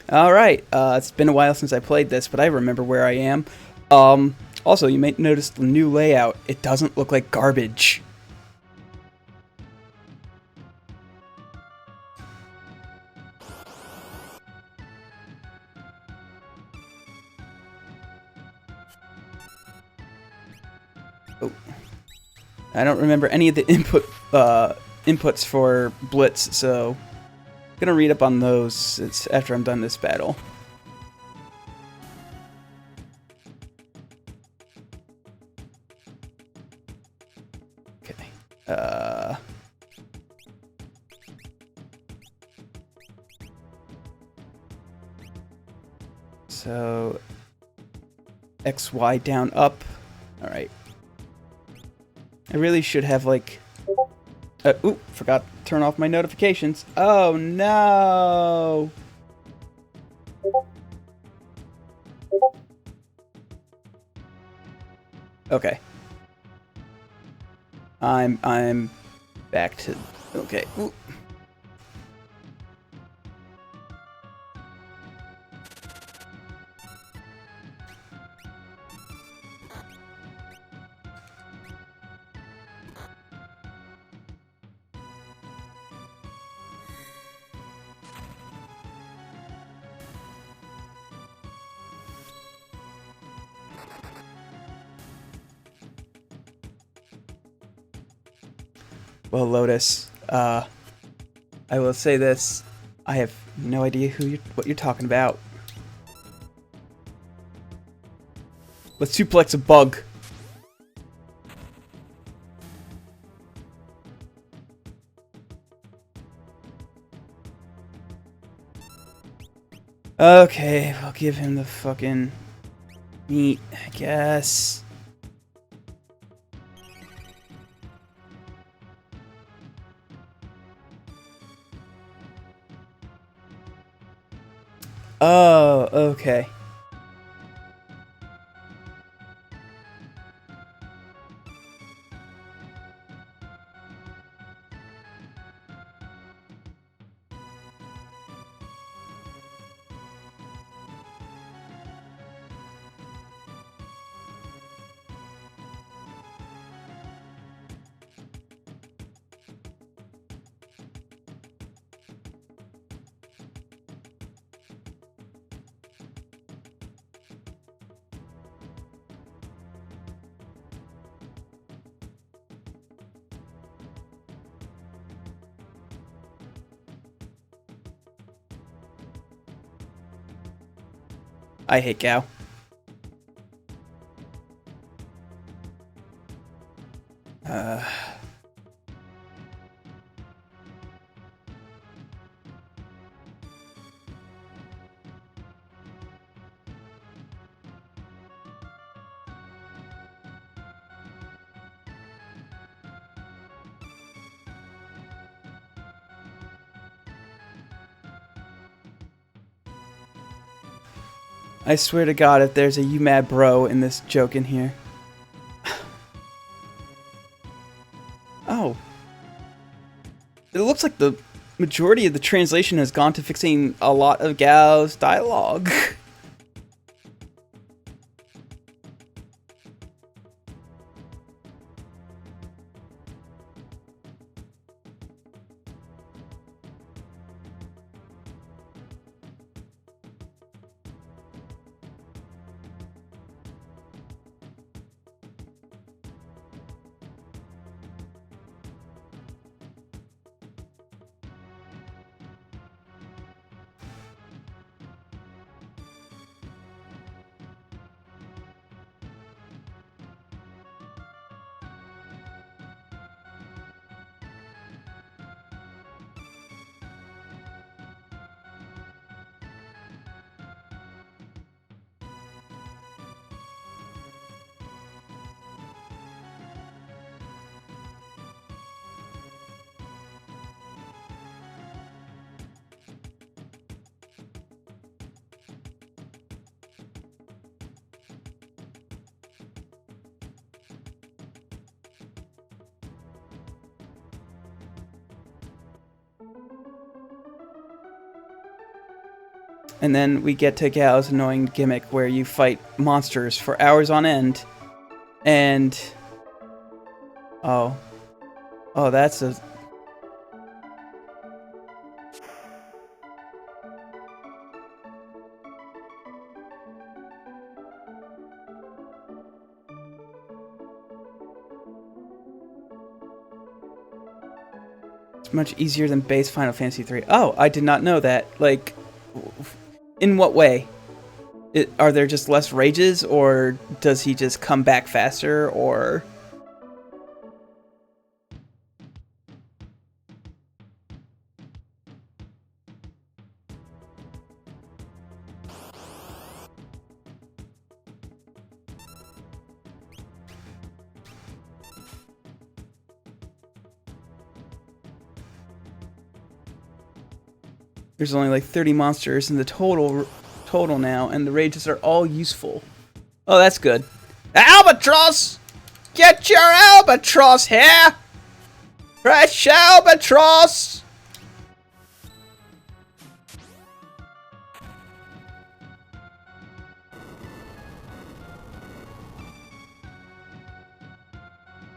All right. It's been a while since I played this, but I remember where I am. Also, you may notice the new layout. It doesn't look like garbage. Oh, I don't remember any of the inputs for Blitz, so I'm gonna read up on those after I'm done this battle. Okay. So X, Y, down, up. All right. I really should have like. Ooh, forgot to turn off my notifications. Oh no! Okay. I'm back to okay. Ooh. Well, Lotus, I will say this. I have no idea what you're talking about. Let's suplex a bug. Okay, I'll give him the fucking meat, I guess. Oh, okay. I hate Gao. Uh... I swear to God, if there's a "you mad bro" in this joke in here. Oh. It looks like the majority of the translation has gone to fixing a lot of Gao's dialogue. And then we get to Gao's annoying gimmick where you fight monsters for hours on end. And... Oh. Oh, that's a... It's much easier than base Final Fantasy 3. Oh, I did not know that. Like, in what way? Are there just less rages, or does he just come back faster, or... There's only like 30 monsters in the total now, and the rages are all useful. Oh, that's good. Albatross! Get your albatross here! Fresh albatross!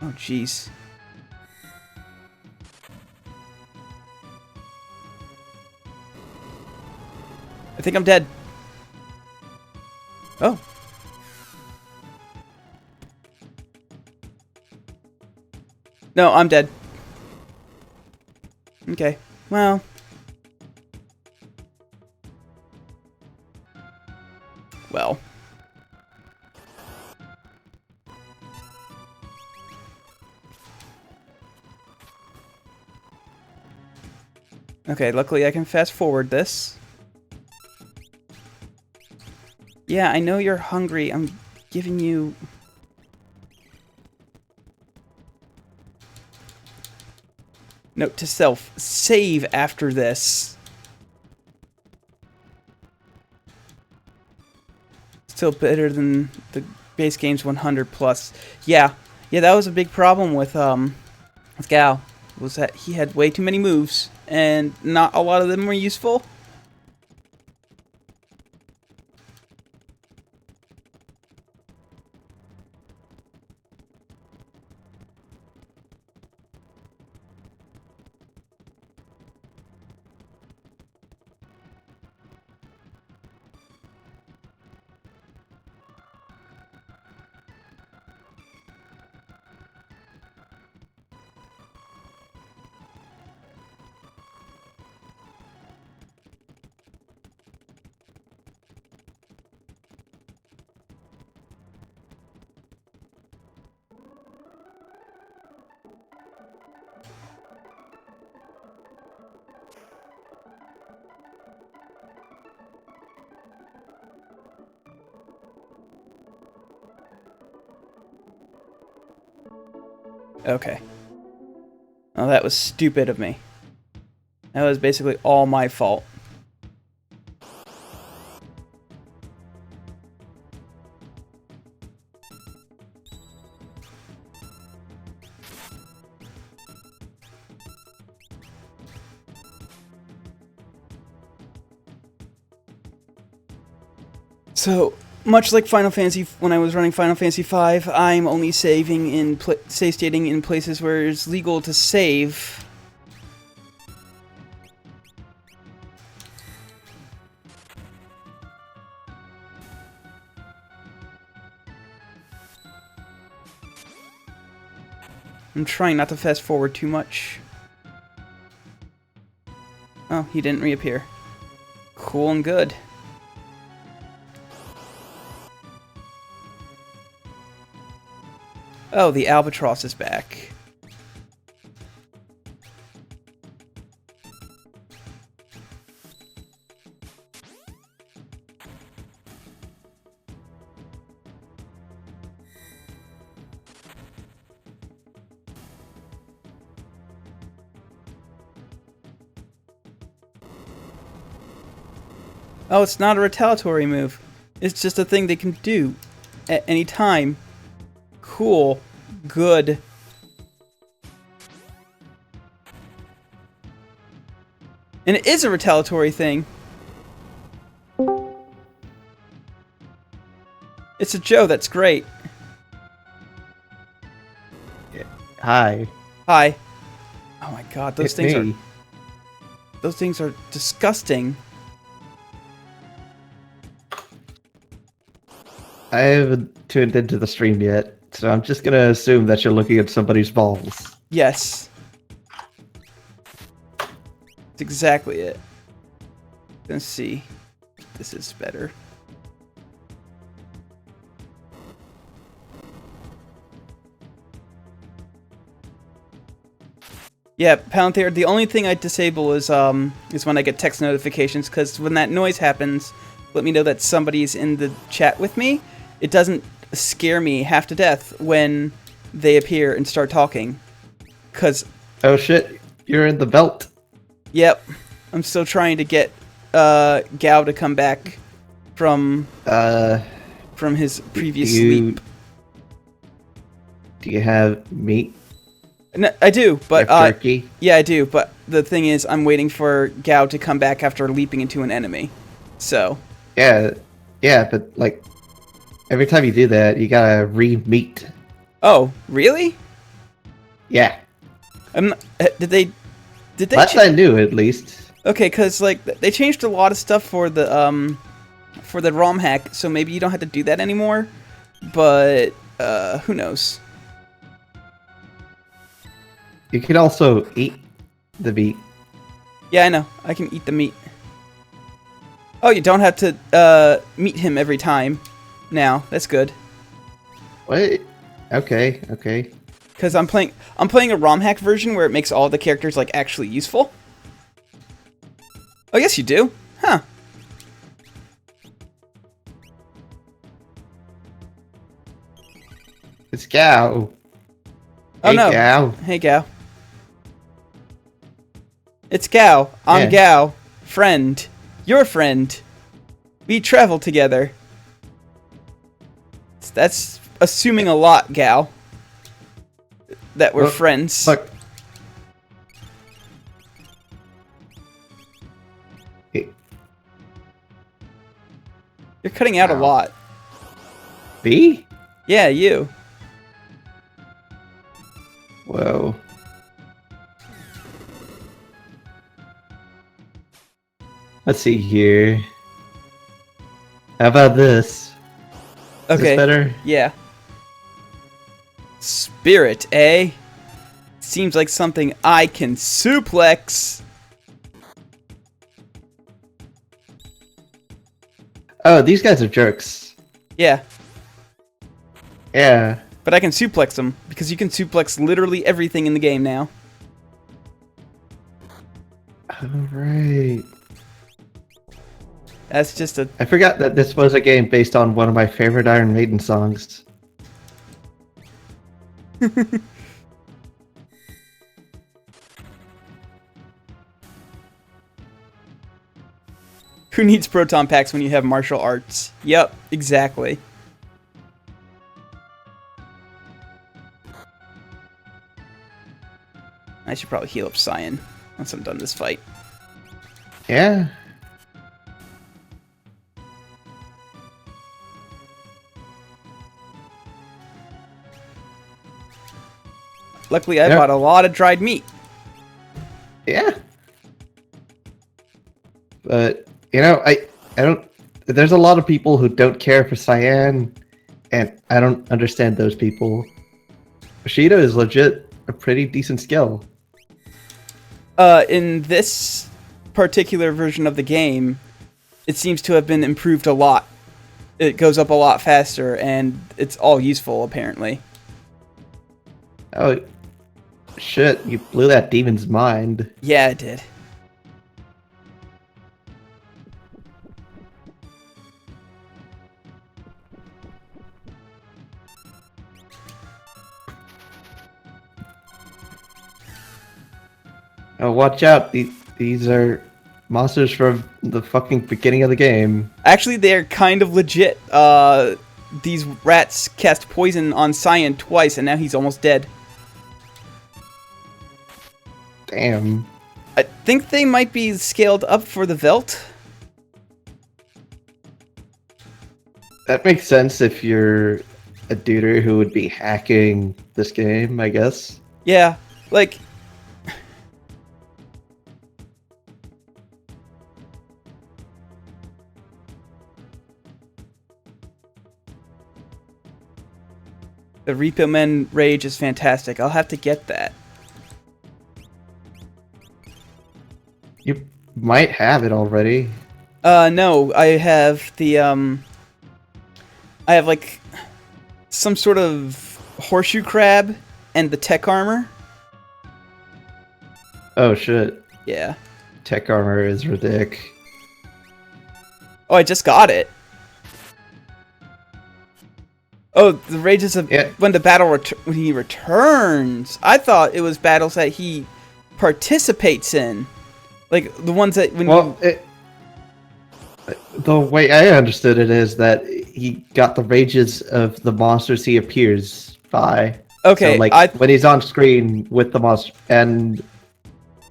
Oh, jeez. I think I'm dead. Oh. No, I'm dead. Okay. Well. Well. Okay, luckily I can fast forward this. Yeah, I know you're hungry. I'm giving you... Note to self, save after this. Still better than the base game's 100 plus. Yeah, that was a big problem with Gao. Was that he had way too many moves, and not a lot of them were useful. Okay. Oh, that was stupid of me. That was basically all my fault. So, much like Final Fantasy, when I was running Final Fantasy V, I'm only saving in save stating in places where it's legal to save. I'm trying not to fast forward too much. Oh, he didn't reappear. Cool and good. Oh, the albatross is back. Oh, it's not a retaliatory move. It's just a thing they can do at any time. Cool. Good. And it is a retaliatory thing. It's a Joe. That's great. Hi. Hi. Oh my god, It's me. those things are disgusting. I haven't tuned into the stream yet, so I'm just gonna assume that you're looking at somebody's balls. Yes. That's exactly it. Let's see. This is better. Yeah, Palantir, the only thing I disable is when I get text notifications, because when that noise happens, let me know that somebody's in the chat with me. It doesn't scare me half to death when they appear and start talking. Cause Oh shit, you're in the belt. yep, I'm still trying to get Gao to come back from his previous sleep. Do you have meat? No, I do, but Turkey? yeah, I do. But the thing is, I'm waiting for Gao to come back after leaping into an enemy. So Yeah, but like every time you do that, you gotta re-meat. oh, really? Yeah. Did they? Last I knew, at least. Okay, because like they changed a lot of stuff for the ROM hack, so maybe you don't have to do that anymore. But who knows? You can also eat the meat. Yeah, I know. I can eat the meat. Oh, you don't have to meet him every time. Now that's good. What? Okay. Because I'm playing a ROM hack version where it makes all the characters like actually useful. Oh yes, you do, huh? It's Gao. Oh Hey, no. Gao. Hey Gao. It's Gao. I'm Yeah. Gao. Friend. Your friend. We travel together. That's assuming a lot, Gao. That we're Well, friends. Look. Hey, You're cutting out a Ow. lot. B? Yeah, you. Whoa. Let's see here. How about this? Is Okay. this better? Yeah. Spirit, eh? Seems like something I can suplex. Oh, these guys are jerks. Yeah, Yeah. but I can suplex them because you can suplex literally everything in the game now. Alright. That's just a... I forgot that this was a game based on one of my favorite Iron Maiden songs. Who needs proton packs when you have martial arts? Yep, exactly. I should probably heal up Cyan once I'm done this fight. Yeah. Luckily, I Yep. bought a lot of dried meat. Yeah. But, you know, I don't... There's a lot of people who don't care for Cyan, and I don't understand those people. Bushido is legit a pretty decent skill. In this particular version of the game, it seems to have been improved a lot. It goes up a lot faster, and it's all useful, apparently. Oh, shit, you blew that demon's mind. Yeah, it did. Oh, watch out, these are monsters from the fucking beginning of the game. Actually, they're kind of legit. These rats cast poison on Cyan twice, and now he's almost dead. Damn. I think they might be scaled up for the Velt. that makes sense if you're a duder who would be hacking this game, I guess. Yeah, like the Repo Man Rage is fantastic. I'll have to get that. You might have it already. No, I have the I have like some sort of horseshoe crab and the tech armor. Oh shit. Yeah. Tech armor is ridiculous. Oh, I just got it. Oh, the rages of when the battle when he returns. I thought it was battles that he participates in, like the ones that when the way I understood it is that he got the rages of the monsters he appears by. Okay, so, like when he's on screen with the monster, and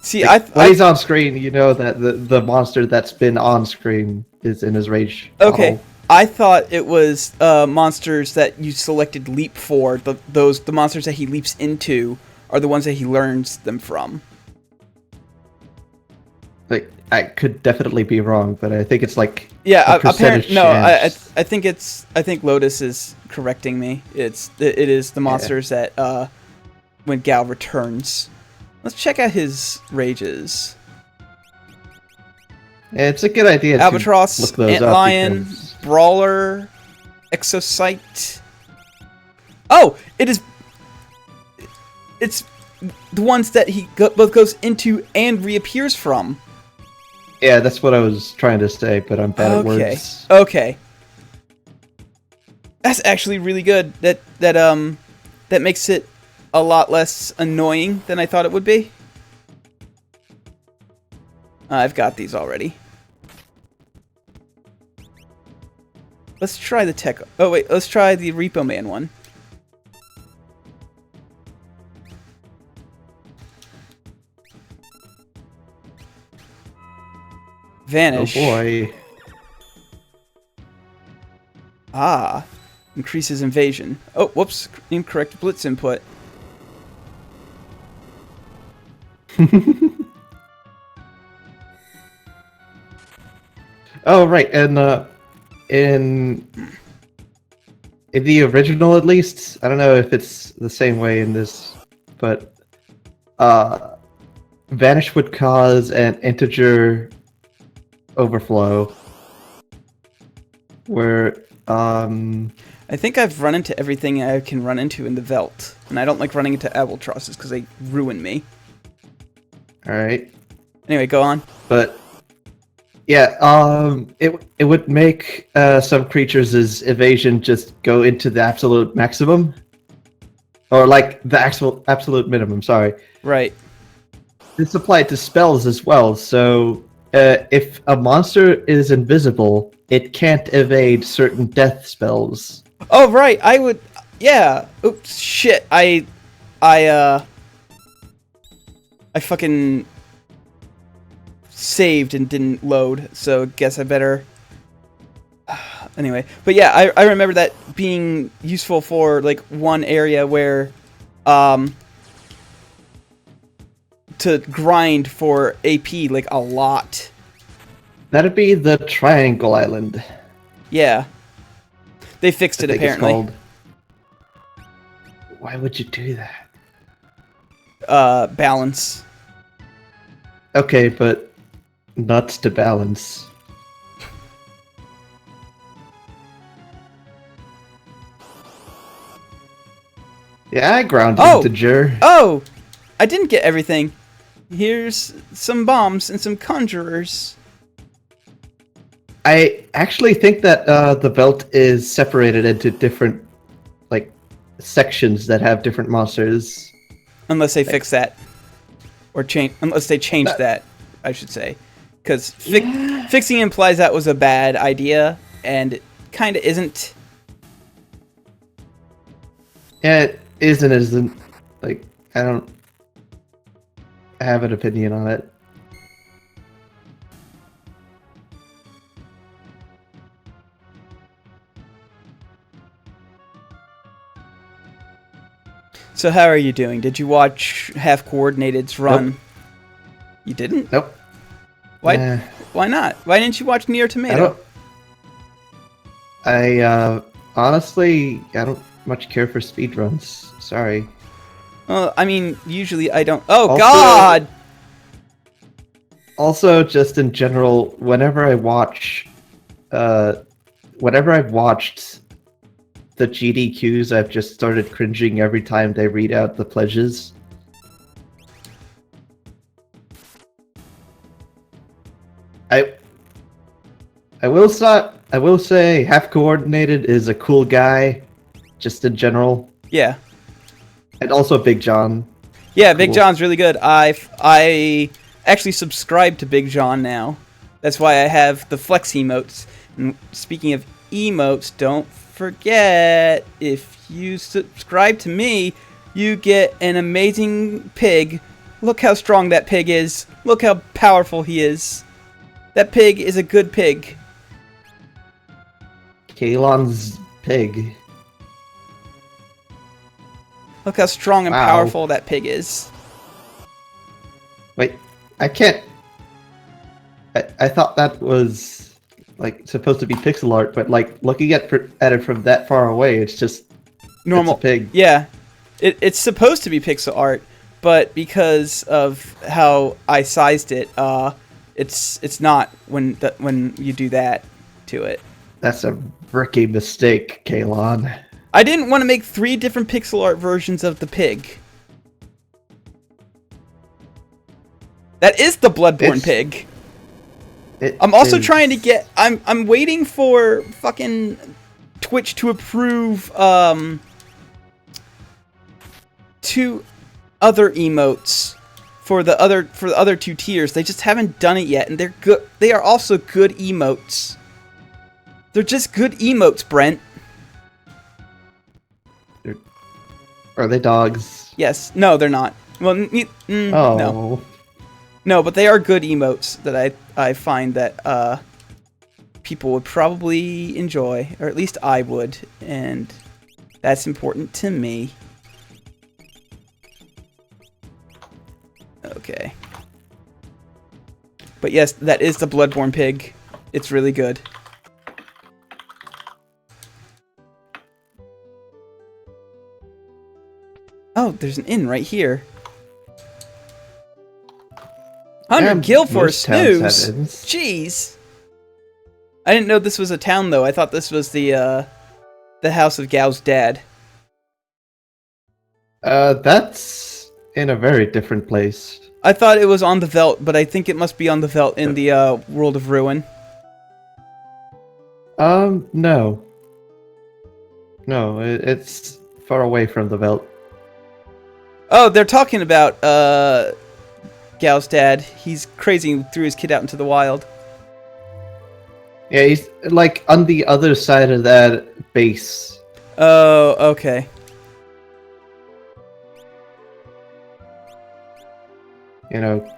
see, when he's on screen, you know that the monster that's been on screen is in his rage. Okay. Model. I thought it was monsters that you selected leap for. The monsters that he leaps into are the ones that he learns them from. Like I could definitely be wrong, but I think it's like apparently no. I think Lotus is correcting me. It is the monsters that when Gal returns. Let's check out his rages. Yeah, it's a good idea. Albatross, look those Antlion, because... Brawler, Exocyte. Oh, it's the ones that he both goes into and reappears from. Yeah, that's what I was trying to say, but I'm bad at words. Okay. That's actually really good. That makes it a lot less annoying than I thought it would be. I've got these already. Let's try the tech. Oh wait, let's try the Repo Man one. Vanish. Oh boy. Ah, increases invasion. Oh, whoops, incorrect blitz input. Oh right, and in the original at least, I don't know if it's the same way in this, but Vanish would cause an integer overflow where I think I've run into everything I can run into in the Veldt, and I don't like running into Albatrosses because they ruin me. Alright. Anyway, go on. But yeah, it would make some creatures' evasion just go into the absolute maximum, or like the absolute minimum. Sorry. Right. This applied to spells as well. So if a monster is invisible, it can't evade certain death spells. Oh right, I would. Yeah. Oops. Shit. I fucking saved and didn't load, so guess I better... Anyway, but yeah, I remember that being useful for, like, one area where, to grind for AP, like, a lot. That'd be the Triangle Island. Yeah. They fixed it, apparently. It's called. Why would you do that? Balance. Okay, but nuts to balance. Yeah, I grounded integer. Oh! I didn't get everything. Here's some bombs and some conjurers. I actually think that the belt is separated into different, like, sections that have different monsters. Unless they fix that. Or change. Unless they change that, I should say. Because fixing implies that was a bad idea, and it kind of isn't. Yeah, it is and isn't. Like, I don't have an opinion on it. So how are you doing? Did you watch Half Coordinated's run? Nope. You didn't? Nope. Why? Nah, Why not? Why didn't you watch Near I Tomato? don't. Honestly, I don't much care for speedruns. Sorry. Well, I mean, usually I don't. Oh Also- God! Also, just in general, whenever I've watched the GDQs, I've just started cringing every time they read out the pledges. I will say Half Coordinated is a cool guy, just in general, Yeah, and also Big John. yeah. Big Cool. John's really good. I actually subscribe to Big John now. That's why I have the flex emotes. And speaking of emotes, don't forget, if you subscribe to me, you get an amazing pig. Look how strong that pig is. Look how powerful he is. That pig is a good pig. Kalon's pig. Look how strong and Wow. powerful that pig is. Wait, I can't. I thought that was like supposed to be pixel art, but like looking at it from that far away, it's just Normal. It's a pig. Yeah. It's supposed to be pixel art, but because of how I sized it, it's not when you do that to it. That's a rookie mistake, Kalon. I didn't want to make 3 different pixel art versions of the pig. That is the Bloodborne It's- pig. It I'm also is- trying to get. I'm waiting for fucking Twitch to approve 2 other emotes for the other 2 tiers. They just haven't done it yet, and they're good. They are also good emotes. They're just good emotes, Brent. Are they dogs? Yes. No, they're not. Well, Oh, no. No, but they are good emotes that I find that people would probably enjoy, or at least I would, and that's important to me. Okay. But yes, that is the Bloodborne pig. It's really good. Oh, there's an inn right here. 100 Yeah, gil for a most towns have snooze. inns. Jeez. I didn't know this was a town though. I thought this was the house of Gao's dad. That's in a very different place. I thought it was on the Veldt, but I think it must be on the Veldt in the World of Ruin. No. No, it's far away from the Veldt. Oh, they're talking about Gao's dad. He's crazy and threw his kid out into the wild. Yeah, he's like on the other side of that base. Oh, okay. You know,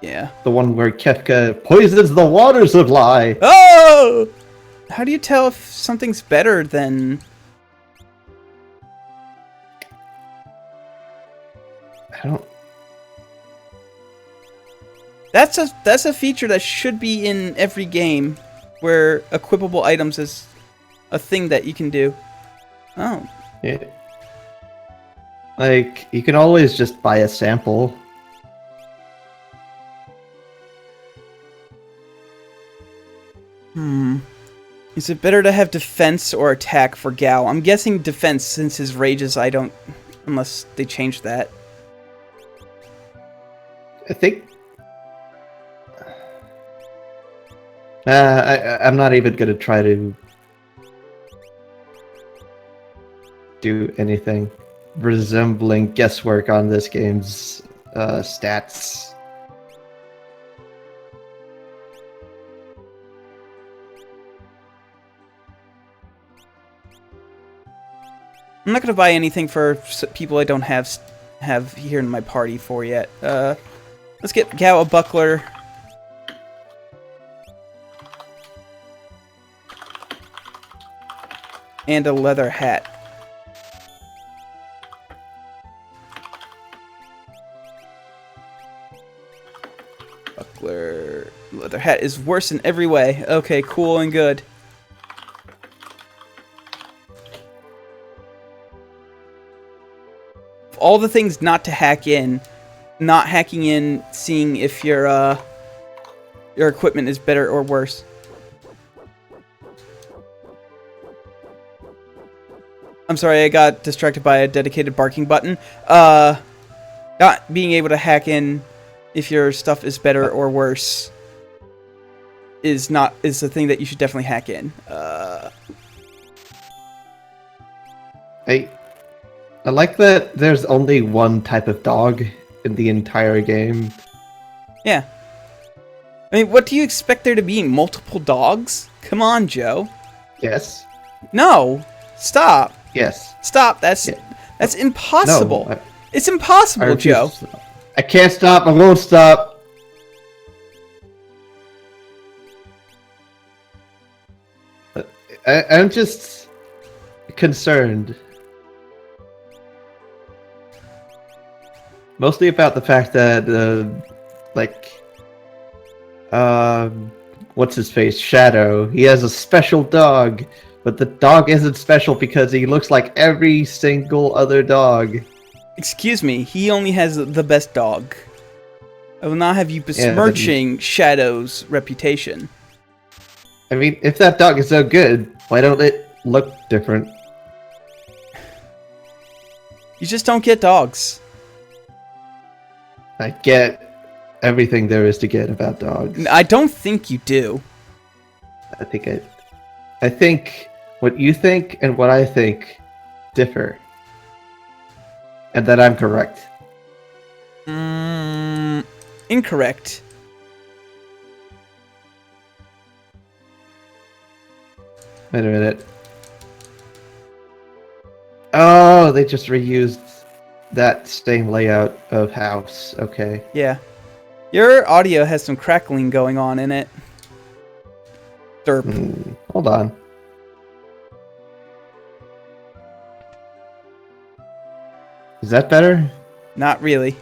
Yeah. the one where Kefka poisons the water supply. Oh! How do you tell if something's better than... I don't. That's a feature that should be in every game, where equipable items is a thing that you can do. Oh. Yeah. Like, you can always just buy a sample. Is it better to have defense or attack for Gao? I'm guessing defense, since his rages I don't... Unless they change that. I think. I'm not even gonna try to do anything resembling guesswork on this game's stats. I'm not gonna buy anything for people I don't have here in my party for yet. Let's get Gao a buckler. And a leather hat. Hat is worse in every way. Okay, cool and good. All the things not to hack in, not hacking in, seeing if your equipment is better or worse. I'm sorry, I got distracted by a dedicated barking button. Not being able to hack in if your stuff is better or worse is the thing that you should definitely hack in. I like that there's only one type of dog in the entire game. Yeah. I mean, what do you expect there to be? Multiple dogs? Come on, Joe. Yes. No. Stop. Yes. Stop. That's impossible. No, it's impossible, Joe. I can't stop. I won't stop. I'm just concerned. Mostly about the fact that, what's his face? Shadow. He has a special dog, but the dog isn't special because he looks like every single other dog. Excuse me, he only has the best dog. I will not have you besmirching Shadow's reputation. I mean, if that dog is so good, why don't it look different? You just don't get dogs. I get everything there is to get about dogs. I don't think you do. I think what you think and what I think differ. And that I'm correct. Incorrect. Wait a minute. Oh, they just reused that same layout of house. Okay. Yeah. Your audio has some crackling going on in it. Derp. Hold on. Is that better? Not really.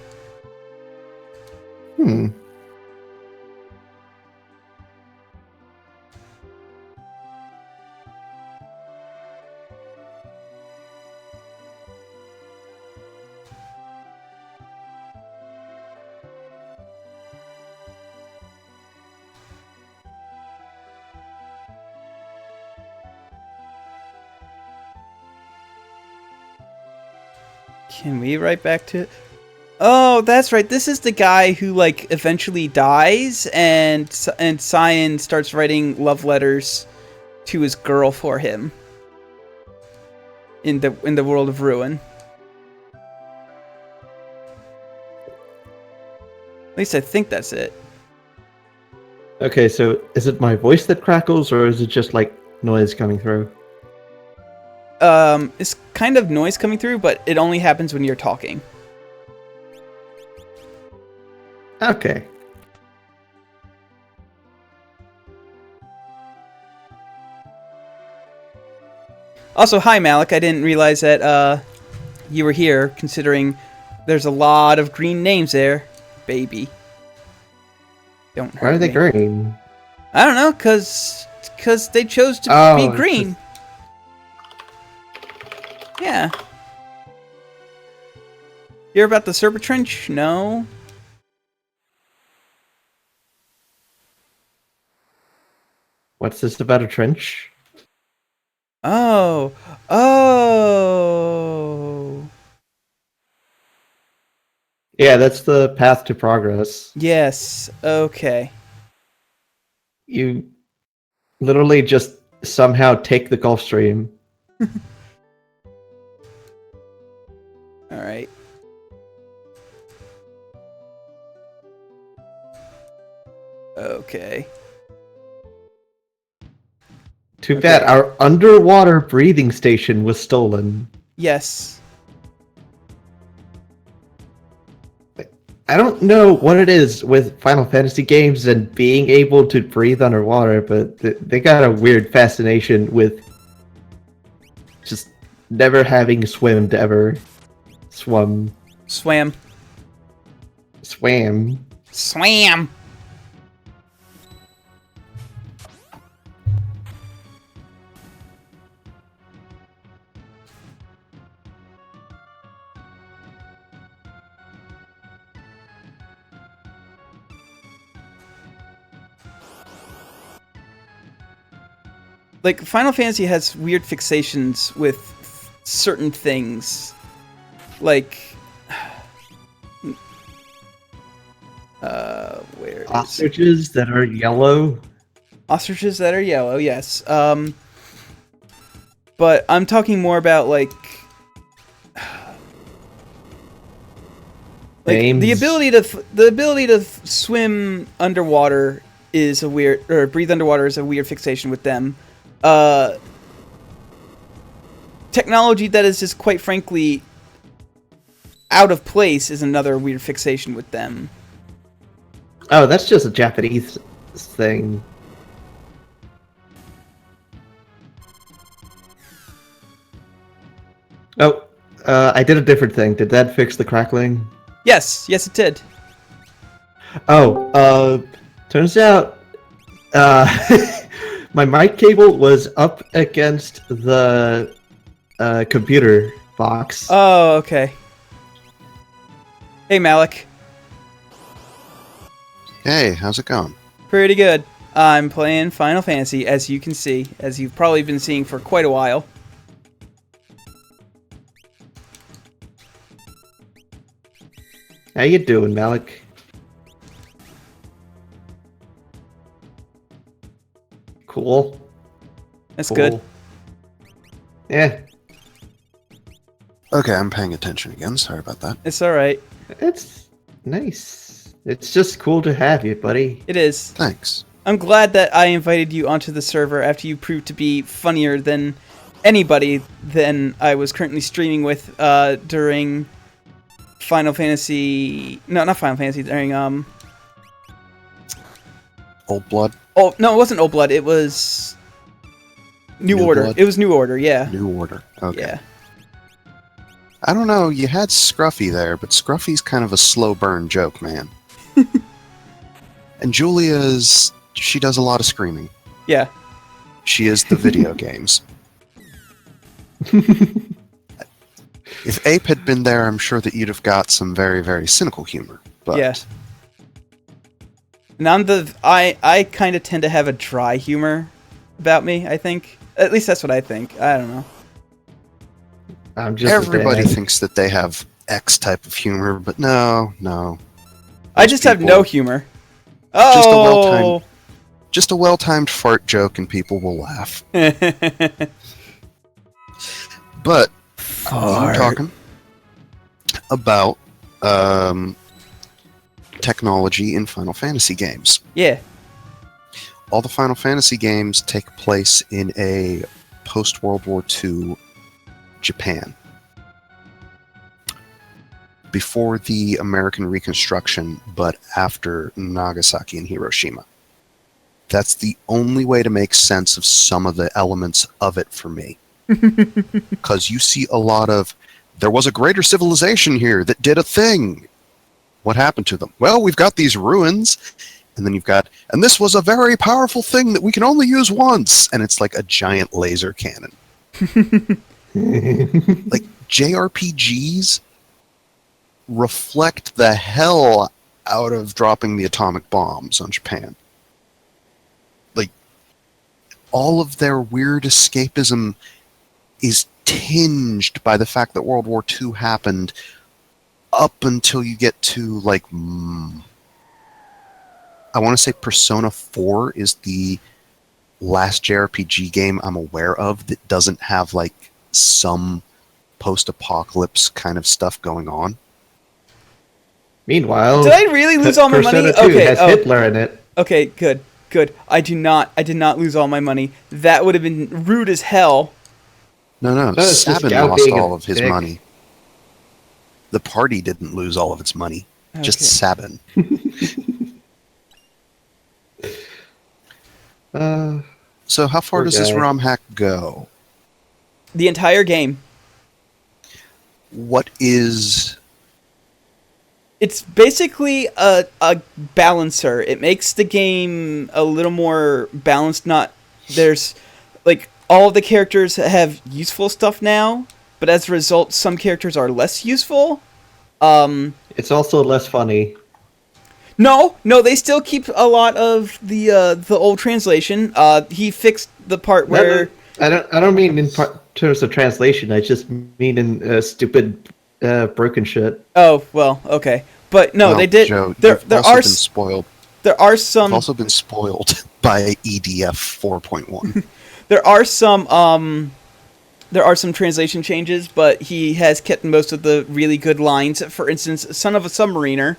Can we write back to... Oh, that's right. This is the guy who, like, eventually dies, and Cyan starts writing love letters to his girl for him in the world of Ruin. At least I think that's it. Okay, so is it my voice that crackles, or is it just like noise coming through? It's kind of noise coming through, but it only happens when you're talking. Okay. Also, hi Malik. I didn't realize that you were here, considering there's a lot of green names there, baby. Don't hurt Why are they me. green? I don't know, cause they chose to be green. Yeah. Hear about the Serpent Trench? No. What's this about a trench? Oh. Oh. Yeah, that's the path to progress. Yes. Okay. You literally just somehow take the Gulf Stream. All right. Okay. Too bad our underwater breathing station was stolen. Yes. I don't know what it is with Final Fantasy games and being able to breathe underwater, but they got a weird fascination with just never having swam to ever swam. Swam. Swam. Swam. like Final Fantasy has weird fixations with certain things, like where is Ostriches that are yellow. ostriches that are yellow? Yes. But I'm talking more about like Names. the ability to swim underwater is a weird, or breathe underwater is a weird fixation with them. Technology that is just quite frankly out of place is another weird fixation with them. Oh, that's just a Japanese thing. Oh, I did a different thing. Did that fix the crackling? Yes, it did. Oh, turns out, my mic cable was up against the computer box. Oh, okay. Hey, Malik. Hey, how's it going? Pretty good. I'm playing Final Fantasy, as you can see, as you've probably been seeing for quite a while. How you doing, Malik? Cool. That's Cool. good. Yeah, Okay, I'm paying attention again. Sorry about that. It's alright. it's nice. It's just cool to have you, buddy. It is. Thanks. I'm glad that I invited you onto the server after you proved to be funnier than anybody than I was currently streaming with during Final Fantasy... No, not Final Fantasy, during... Old Blood? Oh, no, it wasn't Old Blood, it was... New Order. Blood? It was New Order, yeah. New Order. Okay. Yeah. I don't know, you had Scruffy there, but Scruffy's kind of a slow burn joke, man. And Julia's... She does a lot of screaming. Yeah. She is the video games. If Ape had been there, I'm sure that you'd have got some very, very cynical humor. But Yeah. And I kind of tend to have a dry humor about me, I think. At least that's what I think. I don't know. I'm just everybody a dad. thinks that they have X type of humor, but no. I Most just have people- no humor. Just a Oh! Just a well-timed fart joke and people will laugh. But I'm talking about technology in Final Fantasy games. Yeah. All the Final Fantasy games take place in a post-World War II Japan. Before the American Reconstruction, but after Nagasaki and Hiroshima. That's the only way to make sense of some of the elements of it for me. Because you see a lot of, there was a greater civilization here that did a thing. What happened to them? Well, we've got these ruins, and then you've got, and this was a very powerful thing that we can only use once, and it's like a giant laser cannon. Like, JRPGs reflect the hell out of dropping the atomic bombs on Japan. Like, all of their weird escapism is tinged by the fact that World War II happened up until you get to, like, I want to say Persona 4 is the last JRPG game I'm aware of that doesn't have, like, some post-apocalypse kind of stuff going on. Meanwhile, Did I really lose all my money? Persona 2 Okay. has Hitler in it. Okay, good. I did not lose all my money. That would have been rude as hell. No, it's just Sabin Scout lost being a all of his dick. money. The party didn't lose all of its money. Just Okay. Sabin. So how far Poor does this guy. ROM hack go? The entire game. What is... It's basically a balancer. It makes the game a little more balanced. There's like all of the characters have useful stuff now, but as a result, some characters are less useful. It's also less funny. No, they still keep a lot of the old translation. He fixed the part where I don't mean in terms of translation. I just mean in stupid broken shit. oh well, okay, but no, Well, they did. Joe, there you've there also are been s- spoiled. there are You've some also been spoiled by EDF 4.1. there are some there are some translation changes, but he has kept most of the really good lines. For instance, "Son of a Submariner"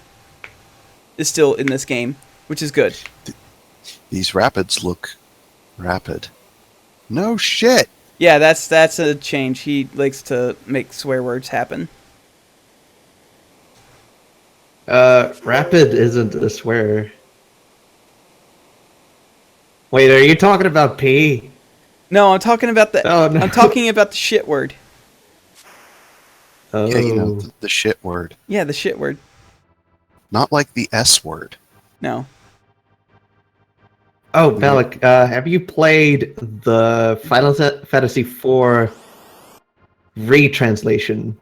is still in this game, which is good. These rapids look rapid. No shit. Yeah, that's a change. He likes to make swear words happen. Rapid isn't a swear. Wait, are you talking about P? No, I'm talking about the Oh, no. I'm talking about the shit word. Oh. Yeah, you know, the shit word. Yeah, the shit word. Not like the S word. No. Oh, Malik, have you played the Final Fantasy IV retranslation?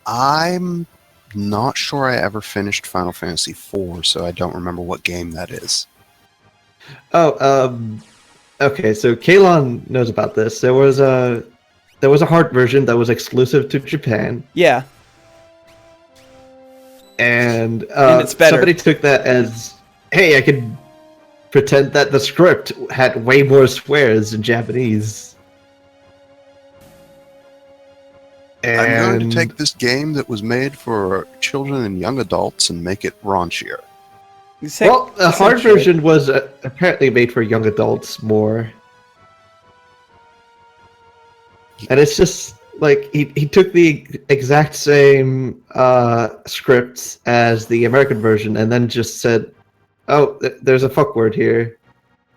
I'm not sure I ever finished Final Fantasy IV, so I don't remember what game that is. Oh, okay, so Kalon knows about this. There was a hard version that was exclusive to Japan, Yeah. and it's better. somebody took that as, hey, I could pretend that the script had way more swears in Japanese. And I'm going to take this game that was made for children and young adults and make it raunchier. well, the hard essentially. version was apparently made for young adults more. And it's just like he took the exact same scripts as the American version and then just said, oh, there's a fuck word here.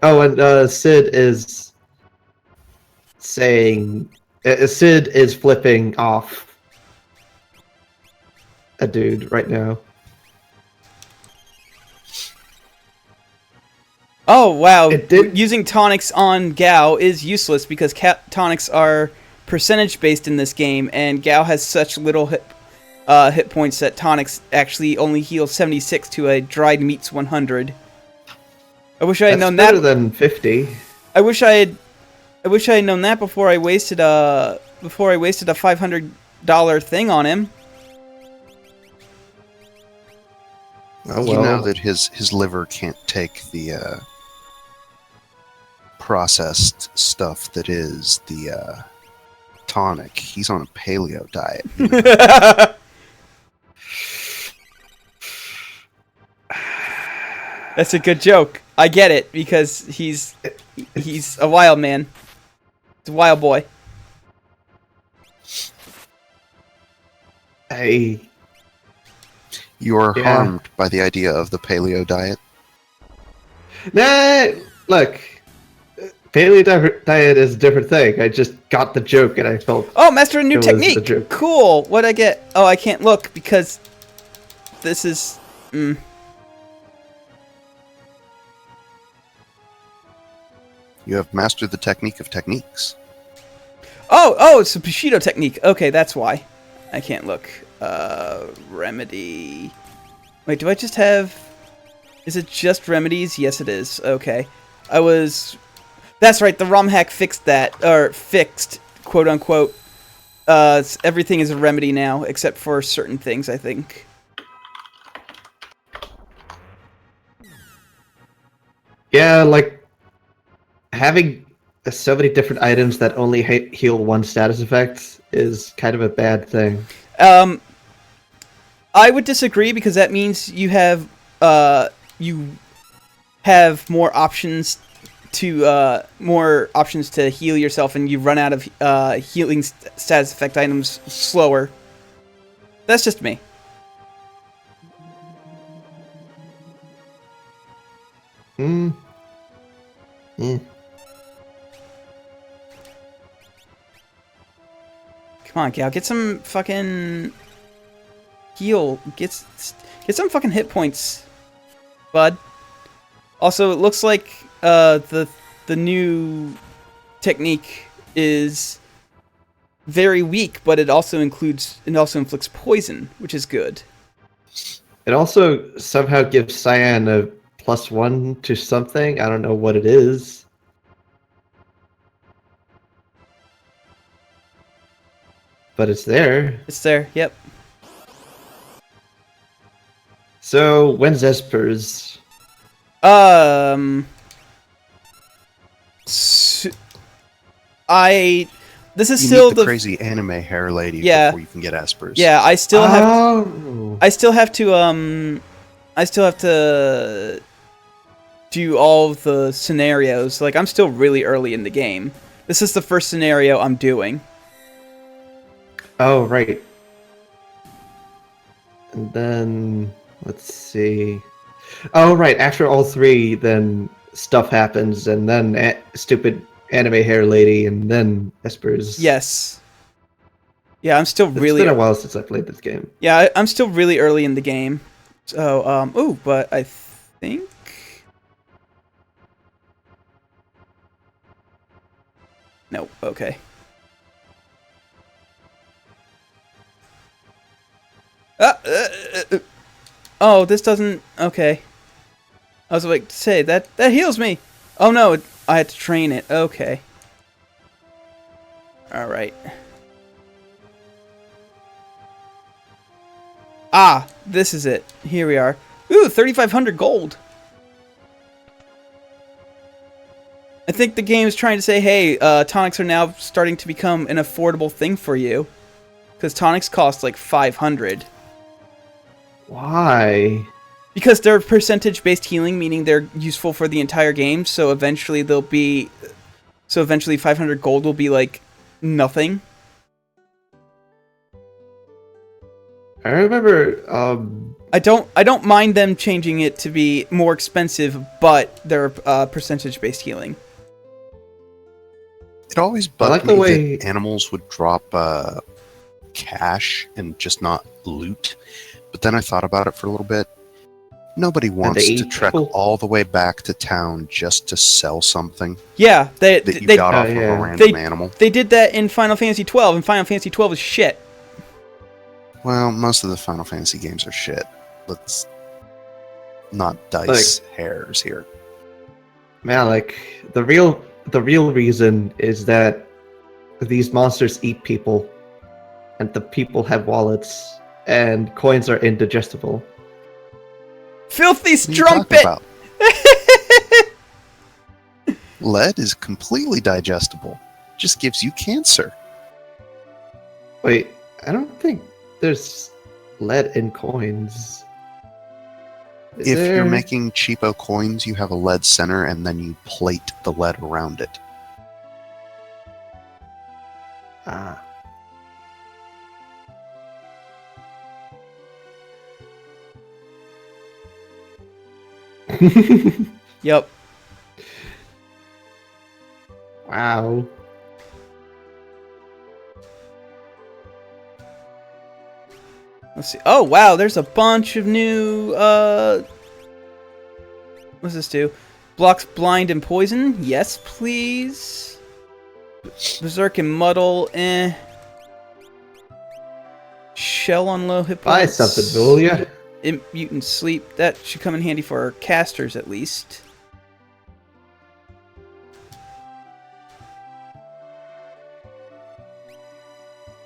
Oh, and Sid is saying... Sid is flipping off a dude right now. Oh wow! It did- Using tonics on Gao is useless because tonics are percentage based in this game, and Gao has such little hit points that tonics actually only heal 76 to a dried meats 100. I wish I had That's known better that. than 50. I wish I had known that before I wasted a $500 thing on him. Oh, well. You know that his liver can't take the processed stuff that is the tonic. He's on a paleo diet. You know? That's a good joke. I get it because he's a wild man. He's a wild boy. Hey, You are Yeah. harmed by the idea of the paleo diet. nah, look, paleo diet is a different thing. I just got the joke and I felt... Oh, master a new It was a technique. joke. Cool. What'd I get? Oh, I can't look because this is. You have mastered the technique of techniques. Oh, it's a Bushido technique. Okay, that's why. I can't look. Remedy. Wait, do I just have... Is it just remedies? Yes, it is. Okay. That's right, the ROM hack fixed that. Or fixed, quote unquote. Everything is a remedy now, except for certain things, I think. Yeah, like, having so many different items that only heal one status effect is kind of a bad thing. I would disagree because that means you have more options to heal yourself, and you run out of healing status effect items slower. That's just me. Hmm. Come on, Gal, get some fucking heal. Get some fucking hit points, bud. Also, it looks like the new technique is very weak, but it also inflicts poison, which is good. It also somehow gives Cyan a +1 to something. I don't know what it is. But it's there. It's there. Yep. So, when's Espers? s- I. This is You still need the the crazy anime hair lady Yeah. before you can get Espers. yeah. I still have. Oh! I still have to. I still have to do all of the scenarios. Like I'm still really early in the game. This is the first scenario I'm doing. Oh, right. And then, let's see. Oh, right. After all three, then stuff happens, and then stupid anime hair lady, and then Espers. Yes. Yeah, I'm still It's really. been a while since I played this game. Yeah, I'm still really early in the game. So, ooh, but I think. Nope. Okay. Oh, this doesn't. Okay. I was like to say that heals me. Oh no, I had to train it. Okay. All right. Ah, this is it. Here we are. Ooh, 3,500 gold. I think the game is trying to say, hey, tonics are now starting to become an affordable thing for you. Because tonics cost like 500. Why? Because they're percentage-based healing, meaning they're useful for the entire game, so eventually they'll be... So eventually 500 gold will be like nothing. I remember, I don't mind them changing it to be more expensive, but they're percentage-based healing. It always I like bugged the me way- that animals would drop cash and just not loot. But then I thought about it for a little bit. Nobody wants they to eat trek people? all the way back to town just to sell something Yeah, that you got off of yeah. a random They- animal. They did that in Final Fantasy 12, and Final Fantasy 12 is shit. Well, most of the Final Fantasy games are shit. Let's not dice hairs here. man, like, the real reason is that these monsters eat people, and the people have wallets, and coins are indigestible. Filthy What are you talking strumpet! about? Lead is completely digestible. Just gives you cancer. Wait, I don't think there's lead in coins. Is If you're there? making cheapo coins, you have a lead center and then you plate the lead around it. Ah. Yep. Wow. Let's see. Oh, wow, there's a bunch of new, what's this do? Blocks blind and poison? Yes, please. Berserk and muddle, eh. Shell on low hit Buy points. something, will ya? Mutant sleep. That should come in handy for our casters, at least.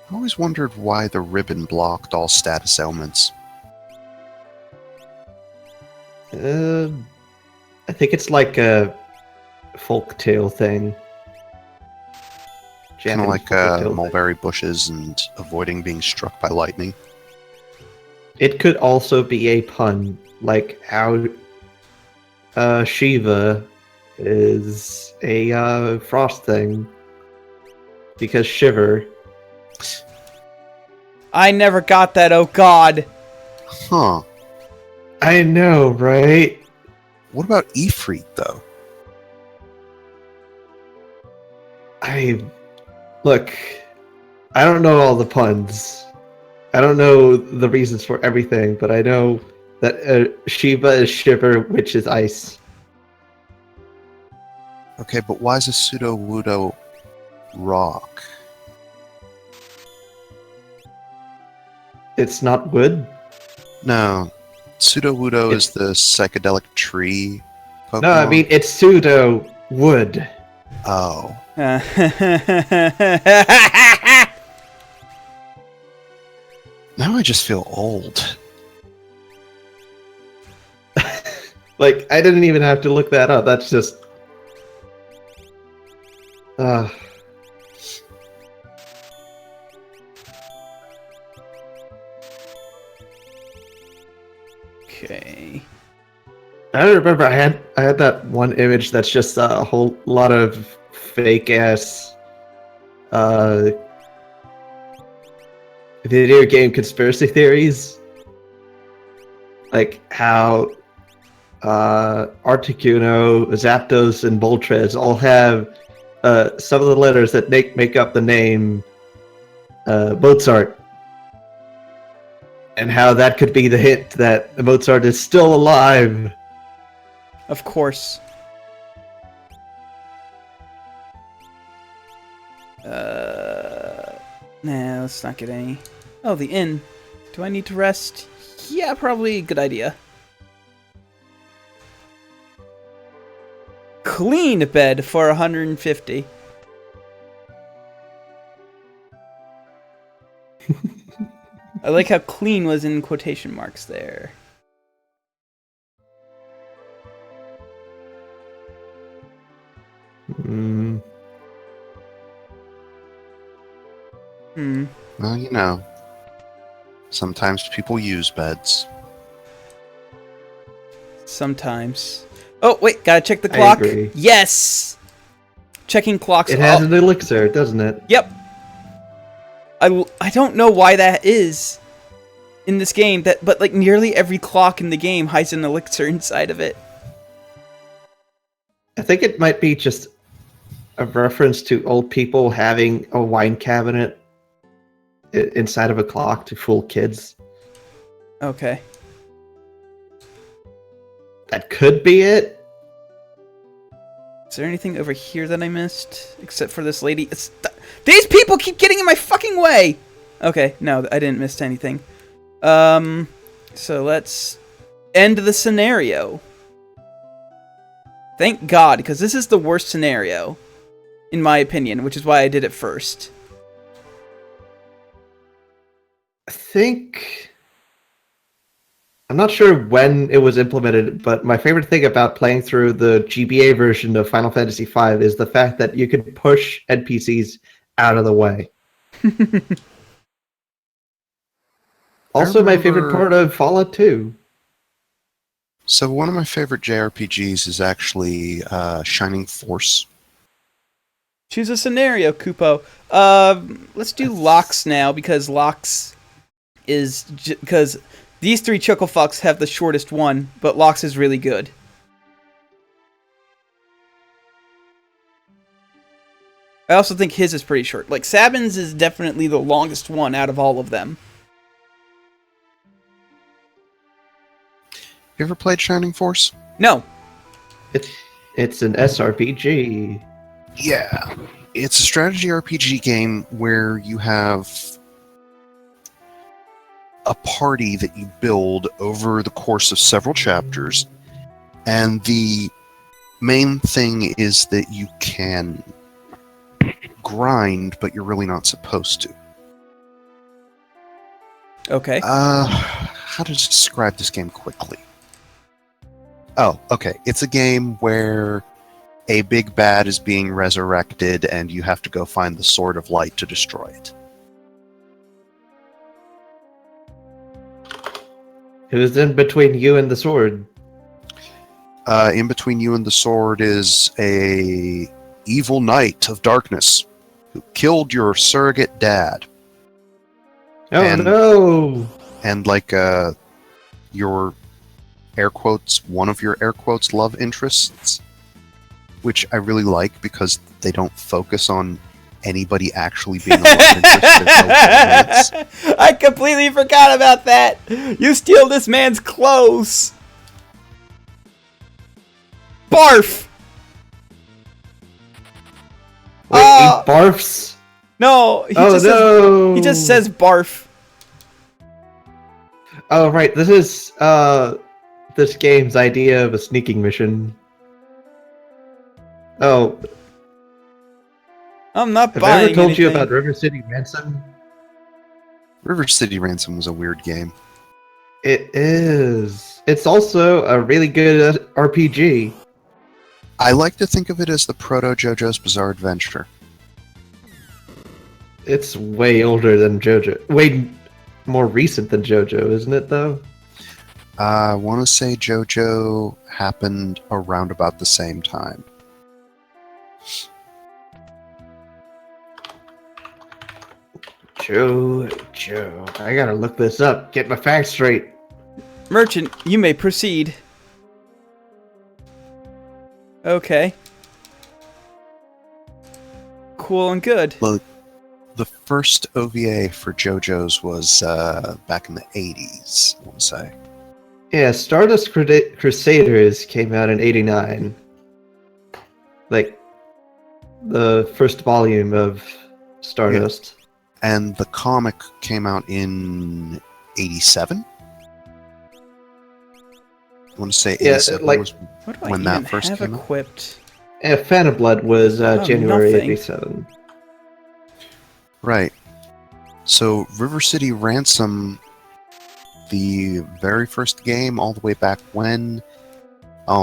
I always wondered why the ribbon blocked all status ailments. I think it's like a folktale thing. Kind of Japanese like folktale thing. mulberry bushes and avoiding being struck by lightning. It could also be a pun, like how Shiva is a frost thing. Because shiver. I never got that, oh god. Huh. I know, right? What about Ifrit, though? Look, I don't know all the puns. I don't know the reasons for everything, but I know that Shiva is shiver, which is ice. Okay, but why is a pseudo-wudo rock? It's not wood. No, Sudowoodo is the psychedelic tree Pokemon? No, I mean, it's pseudo wood. Oh. Now I just feel old. Like, I didn't even have to look that up. That's just... Okay. I remember I had that one image that's just a whole lot of fake ass video game conspiracy theories, like how Articuno, Zapdos, and Moltres all have some of the letters that make up the name Mozart, and how that could be the hint that Mozart is still alive. Of course. Nah, let's not get any. Oh, the inn. Do I need to rest? Yeah, probably a good idea. Clean bed for 150. I like how clean was in quotation marks there. Well, you know, sometimes people use beds. Sometimes. Oh, wait, gotta check the clock. agree. Yes! Checking clocks. It has an elixir, doesn't it? Yep. I don't know why that is in this game, but like nearly every clock in the game hides an elixir inside of it. I think it might be just a reference to old people having a wine cabinet inside of a clock to fool kids. Okay. That could be it. Is there anything over here that I missed? Except for this lady. These people keep getting in my fucking way! Okay, no, I didn't miss anything. So let's end the scenario. Thank God, because this is the worst scenario, in my opinion, which is why I did it first. I think... I'm not sure when it was implemented, but my favorite thing about playing through the GBA version of Final Fantasy V is the fact that you can push NPCs out of the way. Also, my favorite part of Fallout 2. So one of my favorite JRPGs is actually Shining Force. Choose a scenario, Kupo. Let's do Lox now, because Lox is... because these three Chucklefucks have the shortest one, but Lox is really good. I also think his is pretty short. Like, Sabin's is definitely the longest one out of all of them. You ever played Shining Force? No. It's an SRPG. Yeah. It's a strategy RPG game where you have a party that you build over the course of several chapters, and the main thing is that you can grind, but you're really not supposed to. Okay. How to describe this game quickly? Oh, okay. It's a game where a big bad is being resurrected, and you have to go find the Sword of Light to destroy it. Who's in between you and the sword? In between you and the sword is a evil knight of darkness who killed your surrogate dad. Oh no! And like your air quotes, one of your air quotes love interests, which I really like because they don't focus on anybody actually being a love interest. There's no romance. I completely forgot about that. You steal this man's clothes. Barf. Wait, he barfs? No, he just says barf. Oh, right. This is this game's idea of a sneaking mission. Oh, I'm not have I buying ever told you anything. about River City Ransom? River City Ransom was a weird game. It is. It's also a really good RPG. I like to think of it as the proto JoJo's Bizarre Adventure. It's way older than JoJo. Way more recent than JoJo, isn't it, though? I want to say JoJo happened around about the same time. JoJo. I gotta look this up. Get my facts straight. Merchant, you may proceed. Okay. Cool and good. Well, the first OVA for JoJo's was back in the 80s, I want to say. Yeah, Stardust Crusaders came out in '89. Like, the first volume of Stardust. And the comic came out in 87? I want to say Yeah, 87 like- was What do I when even that first have came out? equipped? Yeah, Phantom Blood was January nothing. '87. Right. So River City Ransom, the very first game, all the way back when,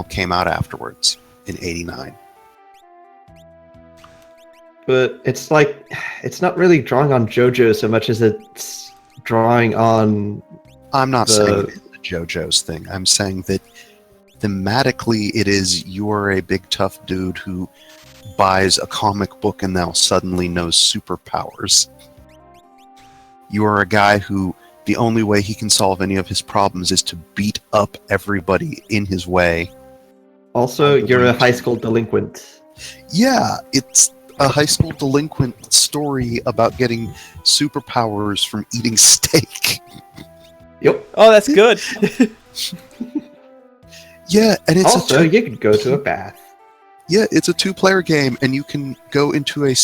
came out afterwards in '89. But it's like, it's not really drawing on JoJo so much as it's drawing on. I'm not The- saying it's the JoJo's thing. I'm saying that thematically, it is you're a big tough dude who buys a comic book and now suddenly knows superpowers. You are a guy who the only way he can solve any of his problems is to beat up everybody in his way. Also, you're a high school delinquent. Yeah, it's a high school delinquent story about getting superpowers from eating steak. Yep. Oh, that's good. Yeah, and it's Also, you could go to a bath. it's a two-player game, and you can go into a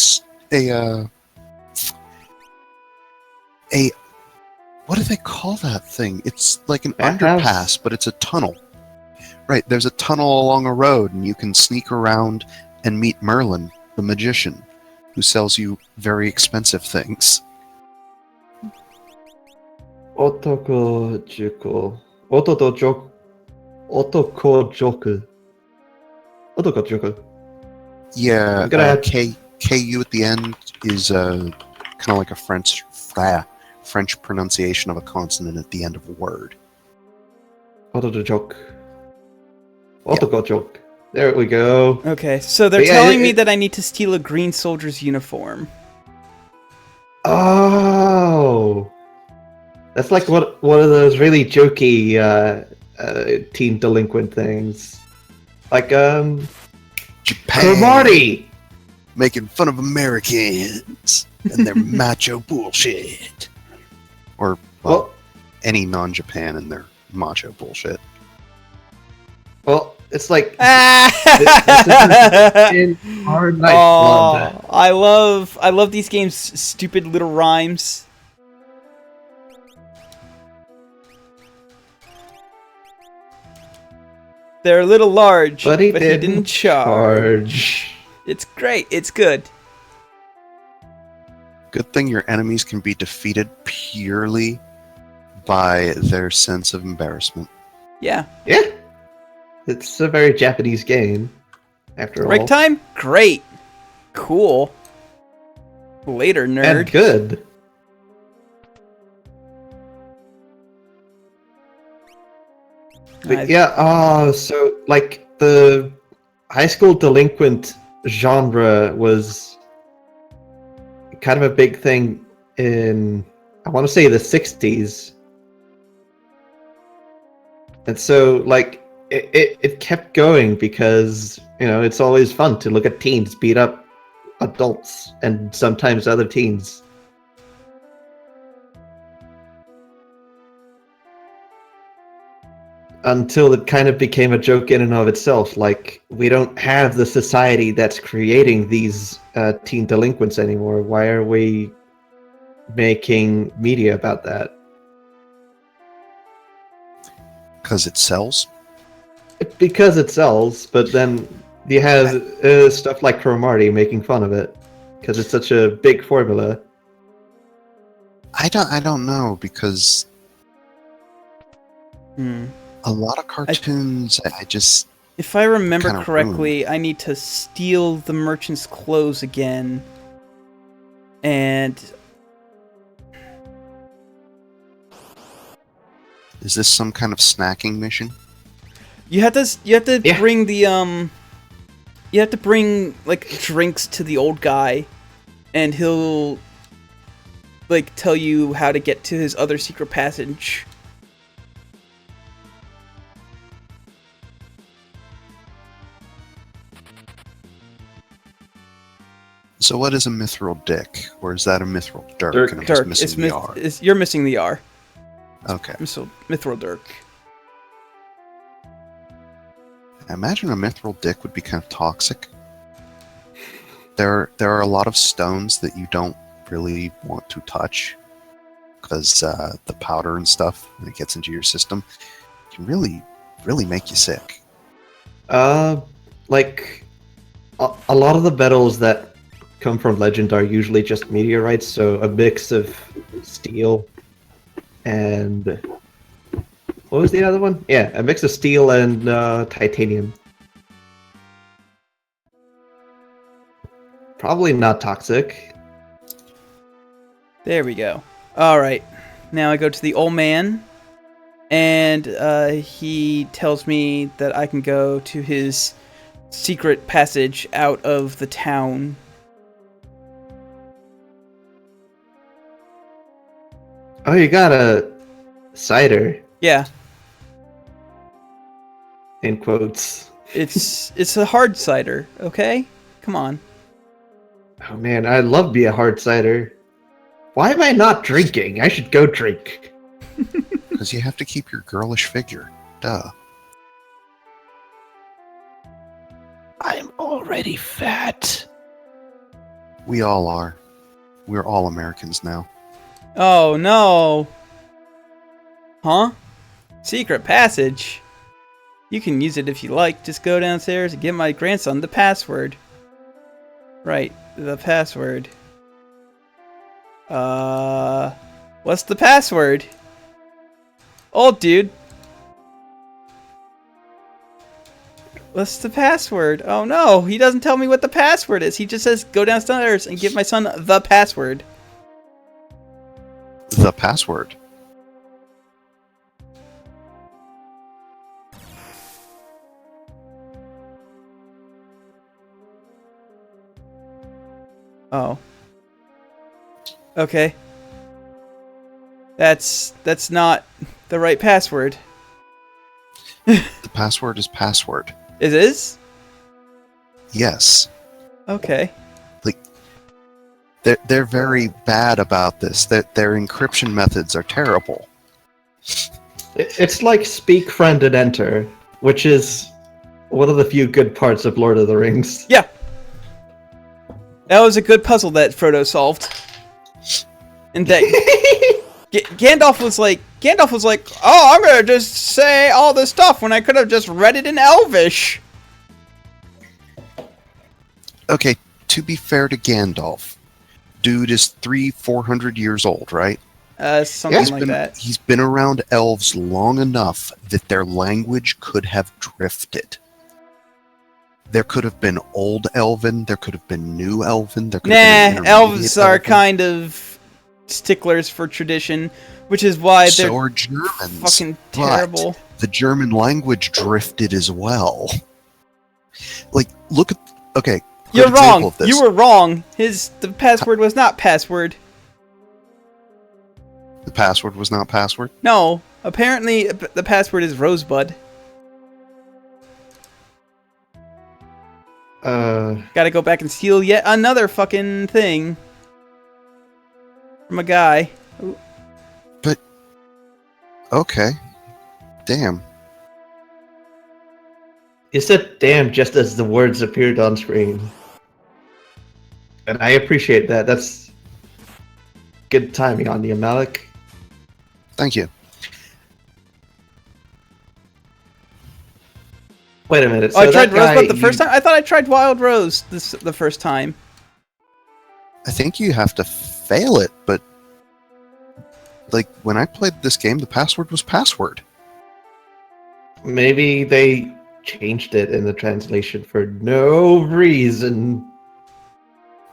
what do they call that thing? It's like an Bathhouse? underpass, but it's a tunnel. Right, there's a tunnel along a road, and you can sneak around and meet Merlin, the magician, who sells you very expensive things. Otoko Juku. Otoko Joku. Otoko Joku. Yeah, I'm gonna have- KU at the end is kind of like a French pronunciation of a consonant at the end of a word. Otoko Joku. Otoko Joku. There we go. Okay, so they're But yeah, telling me that I need to steal a green soldier's uniform. Oh, that's like one of those really jokey teen delinquent things, like Japan Marty. making fun of Americans and their macho bullshit, or Well, any non-Japan and their macho bullshit. well, it's like Ah! in Hard Night Oh, Blood. I love these games' stupid little rhymes. They're a little large, But he didn't didn't charge. charge. It's great. It's good. Good thing your enemies can be defeated purely by their sense of embarrassment. Yeah. Yeah, it's a very Japanese game, after all. Break time? Great. Cool. Later, nerd. And good. But yeah, so like the high school delinquent genre was kind of a big thing in, I want to say, the 60s. And so like it kept going because, you know, it's always fun to look at teens beat up adults and sometimes other teens. Until it kind of became a joke in and of itself. Like, we don't have the society that's creating these teen delinquents anymore. Why are we making media about that? Because it sells? Because it sells, but then you have stuff like Cromartie making fun of it because it's such a big formula. I don't know, because a lot of cartoons, I just... If I remember Kinda correctly, I need to steal the merchant's clothes again. And Is this some kind of snacking mission? you have to Yeah. bring the you have to bring like drinks to the old guy, and he'll like tell you how to get to his other secret passage. So what is a mithril dick? Or is that a mithril dirk? Dirk. And I'm Dirk, just missing the R. you're missing the R. Okay. Mithril Dirk. I imagine a mithril dick would be kind of toxic. There are a lot of stones that you don't really want to touch, because the powder and stuff, when it gets into your system, can really make you sick. Like a lot of the metals that come from Legend are usually just meteorites, so a mix of steel and what was the other one? Yeah, a mix of steel and titanium. Probably not toxic. There we go. Alright. Now I go to the old man, and he tells me that I can go to his secret passage out of the town. Oh, you got a cider Yeah, in quotes. it's a hard cider, okay? Come on. Oh man, I'd love to be a hard cider. Why am I not drinking? I should go drink. Because you have to keep your girlish figure. Duh. I'm already fat. We all are. We're all Americans now. Oh no. Huh? Secret passage. You can use it if you like. Just go downstairs and give my grandson the password. Right, the password. What's the password? Old dude. What's the password? Oh no, he doesn't tell me what the password is. He just says go downstairs and give my son the password. The password. Oh. Okay. That's not the right password. The password is password. It is? Yes. Okay. They're very bad about this. Their encryption methods are terrible. It's like speak, friend, and enter, which is one of the few good parts of Lord of the Rings. Yeah. That was a good puzzle that Frodo solved. And that Gandalf was like, "Oh, I'm gonna just say all this stuff when I could have just read it in Elvish." Okay, to be fair to Gandalf, dude is 400 years old, right? Something like that. He's been around elves long enough that their language could have drifted. There could have been old Elven, there could have been new Elven, there could have been an elves intermediate are Elven. kind of sticklers for tradition, which is why they're So are Germans. fucking but terrible. The German language drifted as well. Like, look at... Okay, good You're example wrong. of this. You were wrong. The password was not password. The password was not password? No, apparently the password is Rosebud. Gotta go back and steal yet another fucking thing from a guy. Okay. Damn. You said damn just as the words appeared on screen. And I appreciate that. That's good timing on you, Malik. Thank you. Wait a minute. Oh, I So tried that guy, Rosebud the first time? I thought I tried Wild Rose the first time. I think you have to fail it, but like when I played this game, the password was password. Maybe they changed it in the translation for no reason.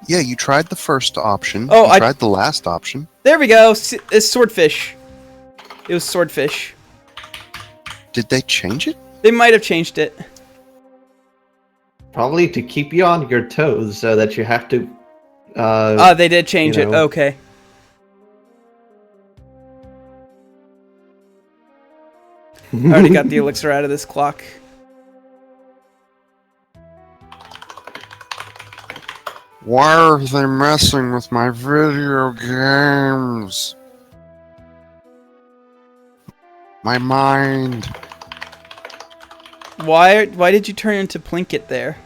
Yeah, you tried the first option. Oh, you tried the last option. There we go. It's Swordfish. It was Swordfish. Did they change it? They might have changed it. Probably to keep you on your toes so that you have to... They did change it. know. Okay. I already got the elixir out of this clock. Why are they messing with my video games? My mind. Why did you turn into Plinkett there?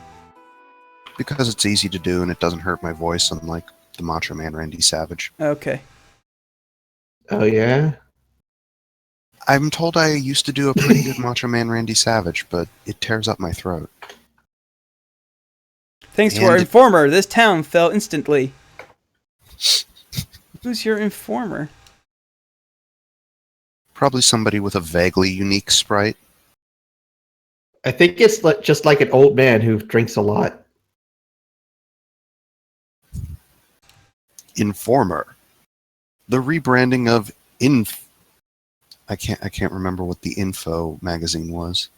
Because it's easy to do and it doesn't hurt my voice, unlike the Macho Man Randy Savage. Okay. Oh, yeah? I'm told I used to do a pretty good Macho Man Randy Savage, but it tears up my throat. Thanks to our And- informer, this town fell instantly. Who's your informer? Probably somebody with a vaguely unique sprite. I think it's just like an old man who drinks a lot. Informer. The rebranding of I can't remember what the Info magazine was.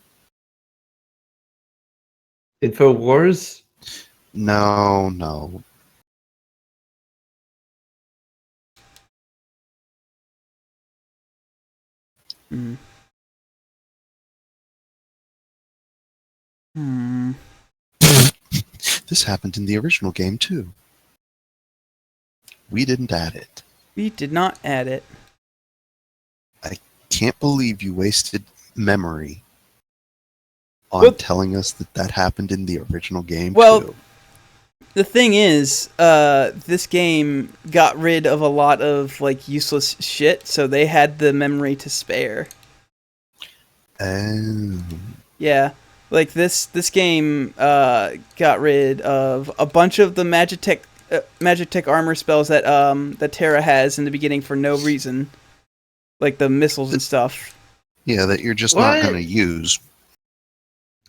InfoWars? No. Hmm. Hmm. This happened in the original game too. We didn't add it. We did not add it. Can't believe you wasted memory on Well- telling us that happened in the original game Well, too. The thing is, this game got rid of a lot of like useless shit, so they had the memory to spare. Oh. Yeah, like this game got rid of a bunch of the Magitech armor spells that that Terra has in the beginning for no reason, like the missiles and stuff. Yeah, that you're just What? not going to use.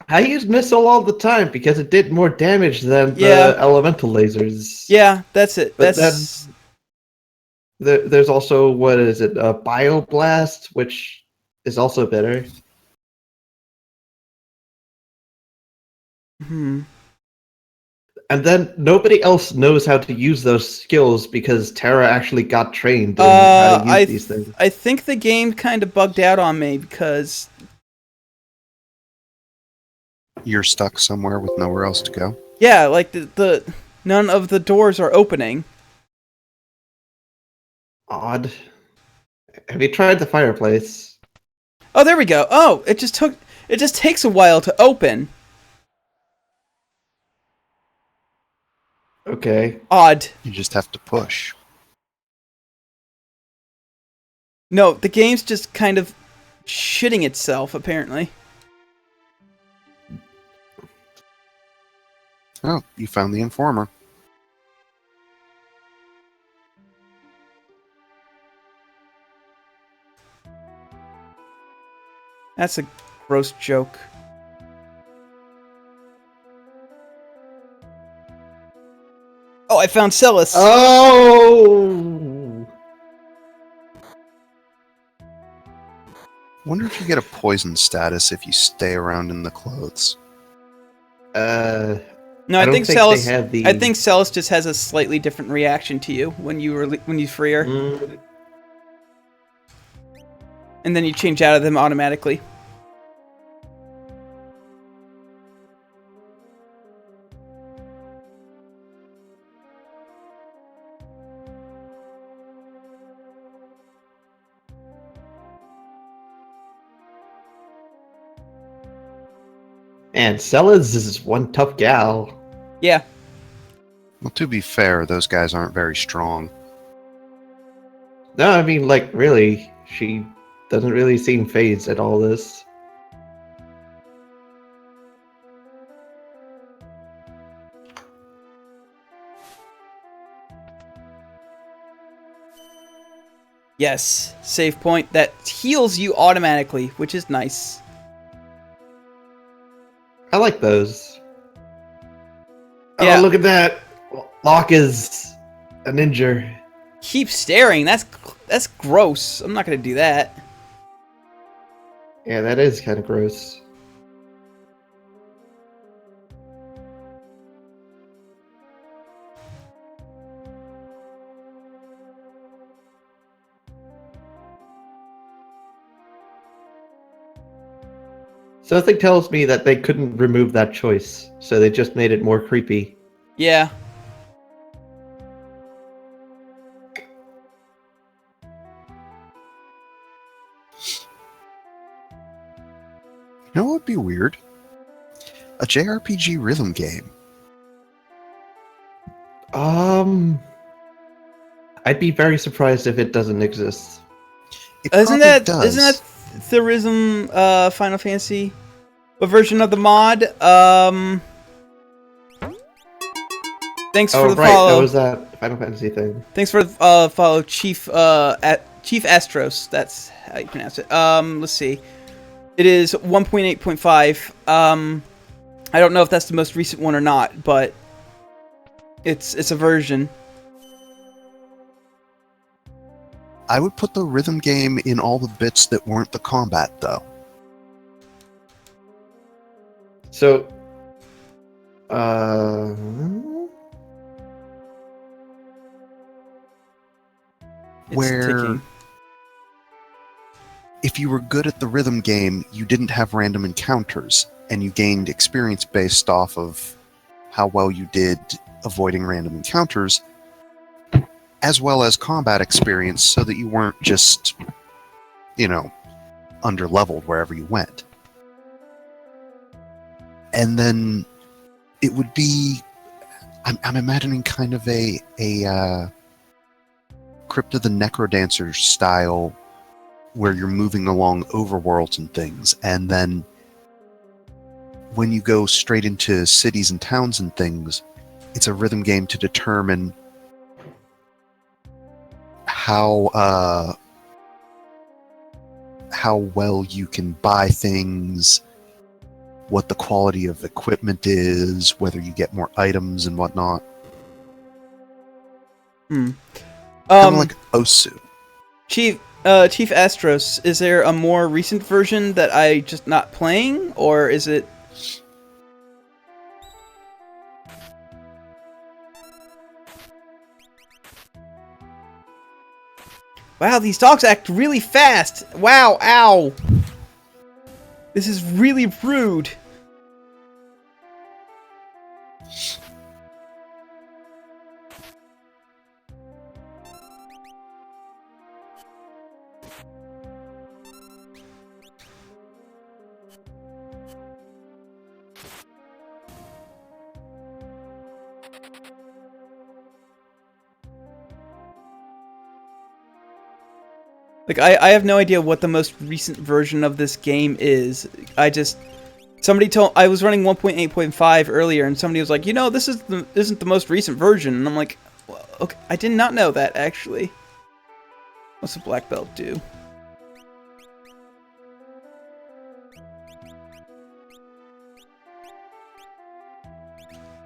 I use missile all the time because it did more damage than Yeah. the elemental lasers. Yeah, that's it. But That's There's also, what is it, a Bioblast, which is also better. hmm. And then nobody else knows how to use those skills because Terra actually got trained in how to use these things. I think the game kind of bugged out on me because You're stuck somewhere with nowhere else to go. yeah, like the none of the doors are opening. Odd. Have you tried the fireplace? Oh, there we go. Oh, it just takes a while to open. Okay. Odd. You just have to push. No, the game's just kind of shitting itself, apparently. Oh, you found the informer. That's a gross joke. Oh, I found Celis. Oh! Wonder if you get a poison status if you stay around in the clothes. No, I I don't think think Celis. they have the- I think Celis just has a slightly different reaction to you when you free her, Mm, and then you change out of them automatically. man, Celis is one tough gal. Yeah. Well, to be fair, those guys aren't very strong. No, I mean, like, really, she doesn't really seem phased at all this. Yes, save point that heals you automatically, which is nice. I like those. Yeah. Oh, look at that! Locke is a ninja. Keep staring. That's gross. I'm not gonna do that. Yeah, that is kind of gross. Something tells me that they couldn't remove that choice, so they just made it more creepy. Yeah. You know what would be weird? A JRPG rhythm game. I'd be very surprised if it doesn't exist. It Isn't probably that does. Therism Final Fantasy? What version of the mod? Thanks for the That follow. was that Final Fantasy thing. Thanks for the follow, Chief Chief Astros. That's how you pronounce it. Let's see. It is 1.8.5. I don't know if that's the most recent one or not, but it's a version. I would put the rhythm game in all the bits that weren't the combat, though. So, It's Where ticking. if you were good at the rhythm game, you didn't have random encounters, and you gained experience based off of how well you did avoiding random encounters, as well as combat experience, so that you weren't just, under-leveled wherever you went. And then it would be, I'm imagining kind of a Crypt of the Necrodancer style, where you're moving along overworlds and things, and then when you go straight into cities and towns and things, it's a rhythm game to determine how well you can buy things, what the quality of equipment is, whether you get more items and whatnot. Kind of like Osu. Chief Astros, is there a more recent version that I just not playing, or is it? Wow, these dogs act really fast. Wow, ow. This is really rude. Like, I have no idea what the most recent version of this game is. Somebody told, I was running 1.8.5 earlier, and somebody was like, this isn't the most recent version. And I'm like, well, okay, I did not know that, actually. What's a black belt do?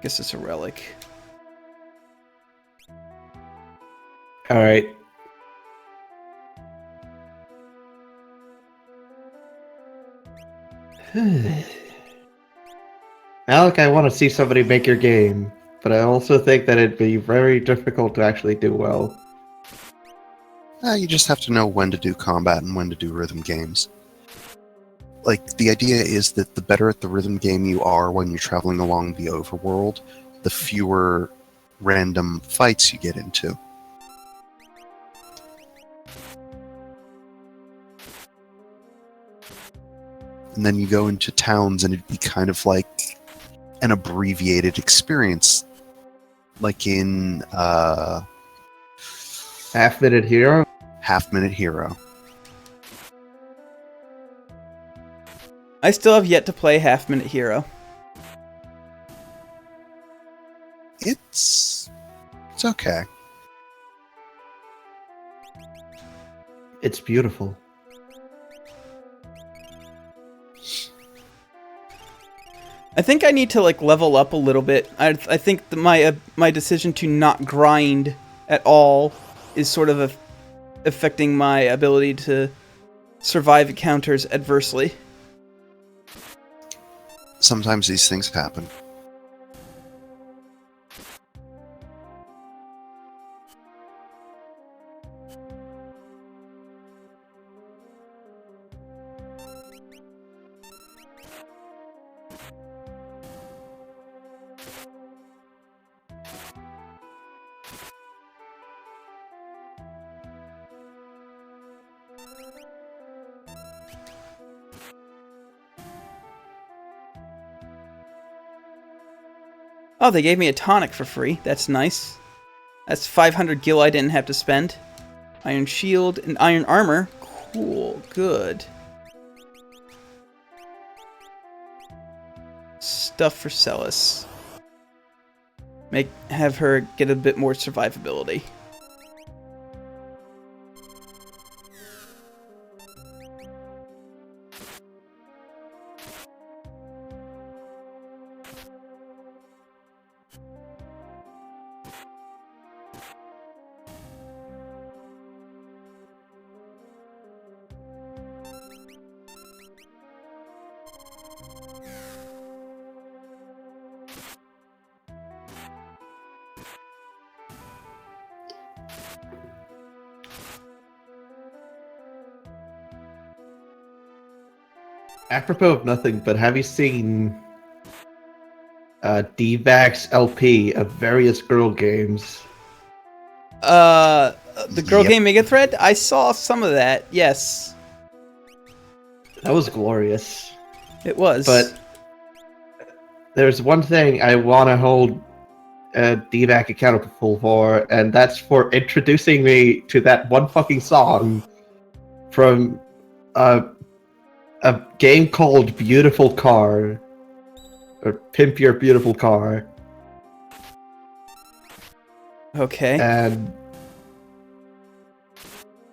Guess it's a relic. alright. Alec, I want to see somebody make your game, but I also think that it'd be very difficult to actually do well. You just have to know when to do combat and when to do rhythm games. Like, the idea is that the better at the rhythm game you are when you're traveling along the overworld, the fewer random fights you get into. And then you go into towns and it'd be kind of like an abbreviated experience. Like in Half-Minute Hero? Half-Minute Hero. I still have yet to play Half-Minute Hero. It's okay. It's beautiful. I think I need to like level up a little bit. I think my decision to not grind at all is sort of affecting my ability to survive encounters adversely. Sometimes these things happen. Oh, they gave me a tonic for free. That's nice. That's 500 gil I didn't have to spend. Iron shield and iron armor. Cool. Good. Stuff for Celis. Have her get a bit more survivability. Apropos of nothing, but have you seen DVAX LP of various girl games? The girl Yep. game Mega Thread? I saw some of that, yes. That was glorious. It was. But there's one thing I want to hold DVAC accountable for, and that's for introducing me to that one fucking song from a game called Beautiful Car, or Pimp Your Beautiful Car, Okay. and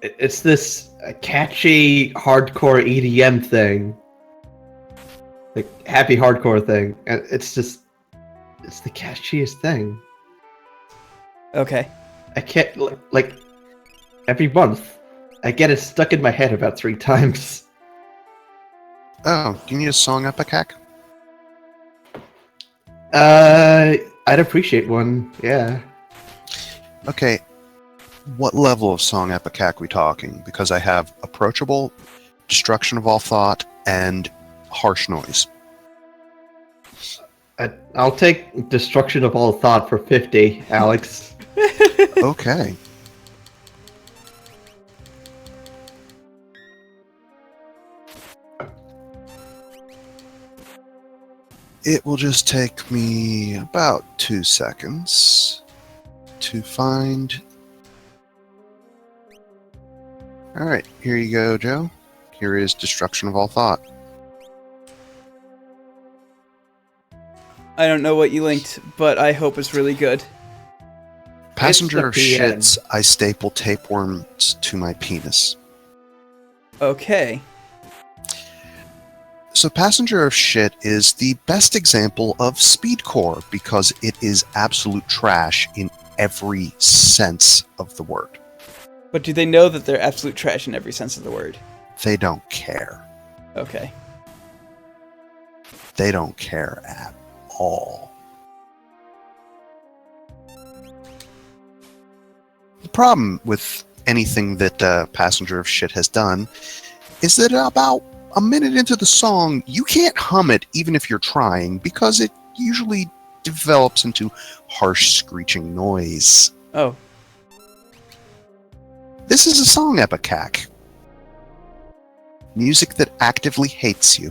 it's this catchy hardcore EDM thing, like happy hardcore thing, and it's the catchiest thing. Okay. I can't like every month I get it stuck in my head about 3 times. Oh, do you need a song epicac? I'd appreciate one. Yeah. Okay, what level of song epicac we talking? Because I have approachable, destruction of all thought, and harsh noise. I'll take destruction of all thought for 50, Alex. Okay. It will just take me about 2 seconds to find. Alright, here you go, Joe. Here is Destruction of All Thought. I don't know what you linked, but I hope it's really good. Passenger of the PN. shits, I staple tapeworms to my penis. Okay. So Passenger of Shit is the best example of speedcore because it is absolute trash in every sense of the word. But do they know that they're absolute trash in every sense of the word? They don't care. Okay. They don't care at all. The problem with anything that Passenger of Shit has done is that about a minute into the song, you can't hum it even if you're trying because it usually develops into harsh screeching noise. Oh. This is a song epicac. Music that actively hates you.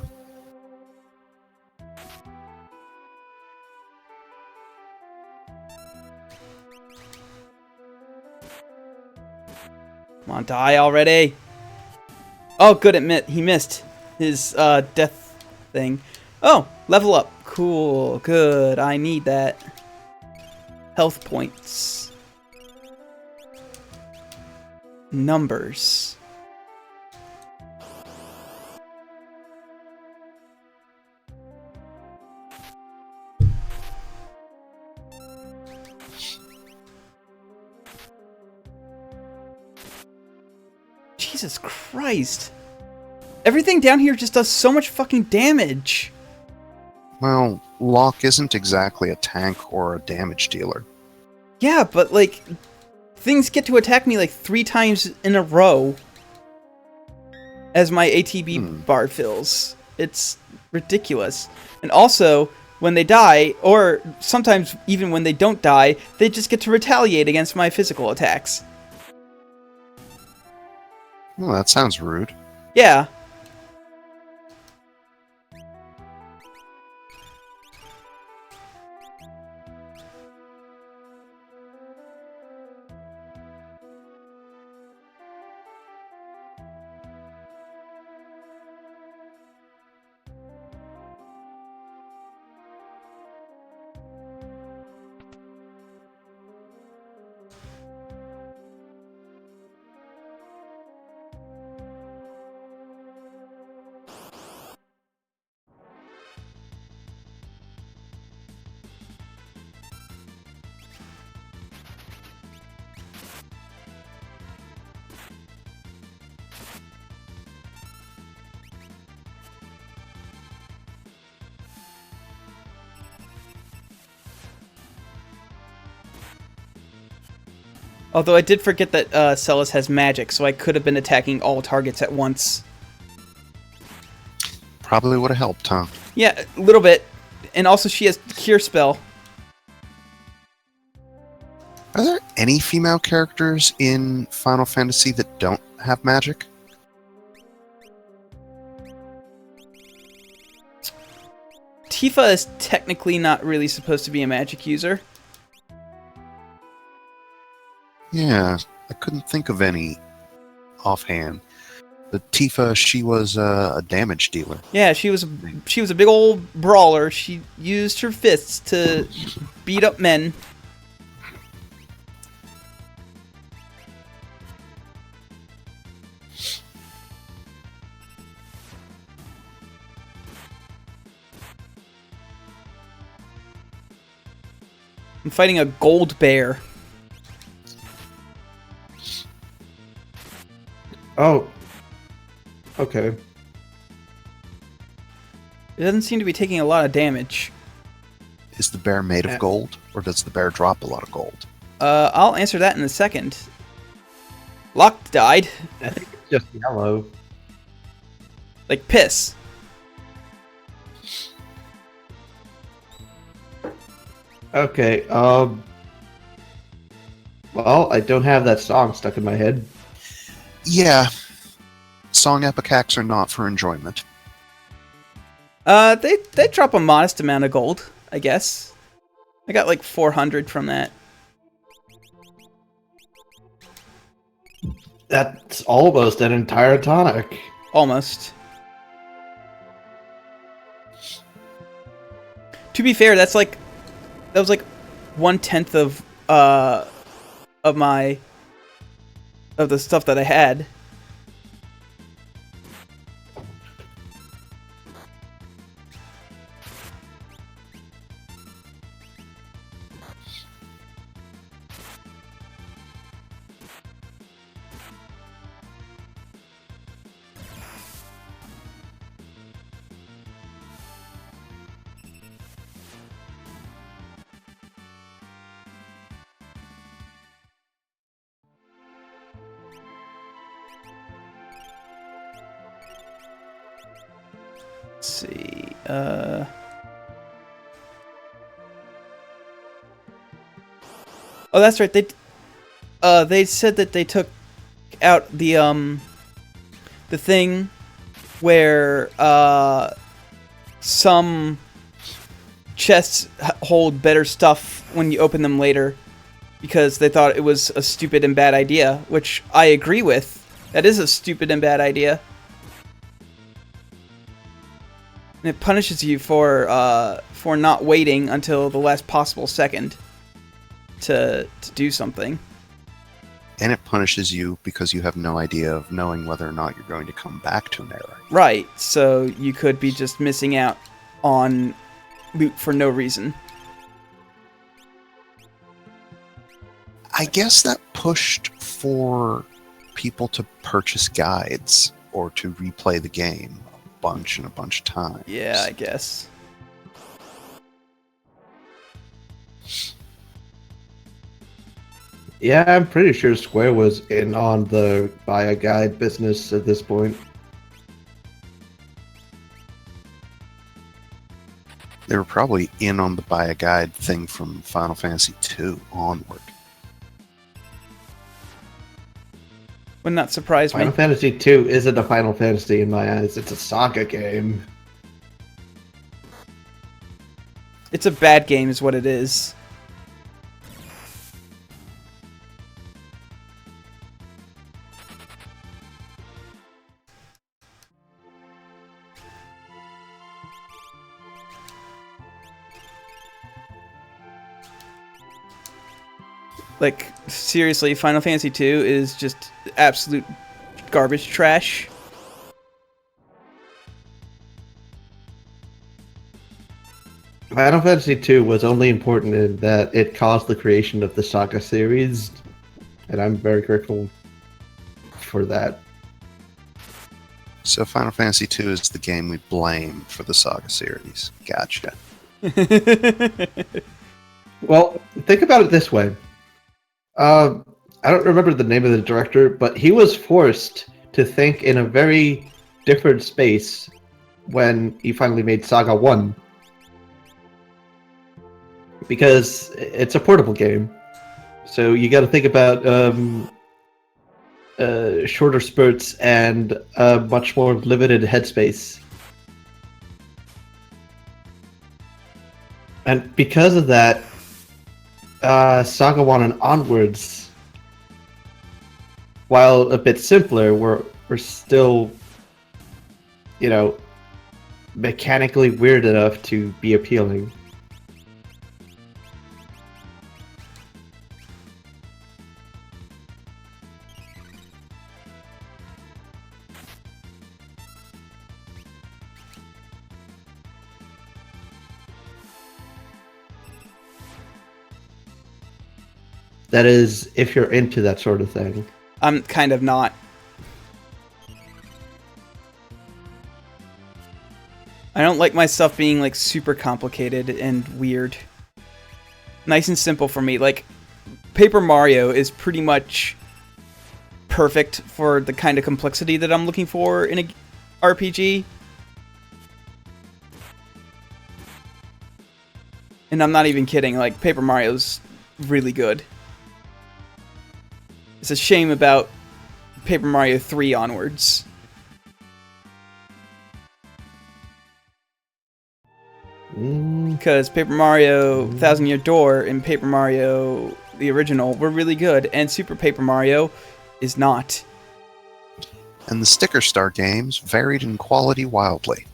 Come on, die already. Oh, good, he missed his death thing. Oh, level up. Cool, good. I need that. Health points. Numbers. Jesus Christ. Everything down here just does so much fucking damage. Well, Locke isn't exactly a tank or a damage dealer. Yeah, but like, things get to attack me like 3 times in a row as my ATB bar fills. It's ridiculous. And also, when they die, or sometimes even when they don't die, they just get to retaliate against my physical attacks. Well, that sounds rude. Yeah. Although I did forget that Celis has magic, so I could have been attacking all targets at once. Probably would have helped, huh? Yeah, a little bit. And also she has Cure Spell. Are there any female characters in Final Fantasy that don't have magic? Tifa is technically not really supposed to be a magic user. Yeah, I couldn't think of any offhand. But Tifa, she was a damage dealer. Yeah, she was a big old brawler. She used her fists to beat up men. I'm fighting a gold bear. Oh. Okay. It doesn't seem to be taking a lot of damage. Is the bear made of gold, or does the bear drop a lot of gold? I'll answer that in a second. Locke died. I think it's just yellow. Like piss. Okay, well, I don't have that song stuck in my head. Yeah. Song epic hacks are not for enjoyment. They drop a modest amount of gold, I guess. I got like 400 from that. That's almost an entire tonic. Almost. To be fair, that was like 1/10 of the stuff that I had. Let's see. Oh, that's right. They said that they took out the thing where some chests hold better stuff when you open them later because they thought it was a stupid and bad idea, which I agree with. That is a stupid and bad idea. And it punishes you for not waiting until the last possible second to do something. And it punishes you because you have no idea of knowing whether or not you're going to come back to an area. Right, so you could be just missing out on loot for no reason. I guess that pushed for people to purchase guides or to replay the game a bunch and a bunch of times. Yeah, I guess. Yeah, I'm pretty sure Square was in on the buy a guide business at this point. They were probably in on the buy a guide thing from Final Fantasy II onward. Would not surprise me. Final Fantasy II isn't a Final Fantasy in my eyes. It's a Saga game. It's a bad game, is what it is. Like, seriously, Final Fantasy II is just absolute garbage trash. Final Fantasy II was only important in that it caused the creation of the Saga series, and I'm very grateful for that. So Final Fantasy II is the game we blame for the Saga series. Gotcha. Well, think about it this way. I don't remember the name of the director, but he was forced to think in a very different space when he finally made Saga 1. Because it's a portable game. So you got to think about shorter spurts and a much more limited headspace. And because of that, Saga 1 and onwards, while a bit simpler, we're still, mechanically weird enough to be appealing. That is, if you're into that sort of thing. I'm kind of not. I don't like my stuff being like super complicated and weird. Nice and simple for me. Like, Paper Mario is pretty much perfect for the kind of complexity that I'm looking for in a RPG. And I'm not even kidding, like, Paper Mario's really good. It's a shame about Paper Mario 3 onwards. Because Paper Mario Thousand Year Door and Paper Mario the original were really good, and Super Paper Mario is not. And the Sticker Star games varied in quality wildly.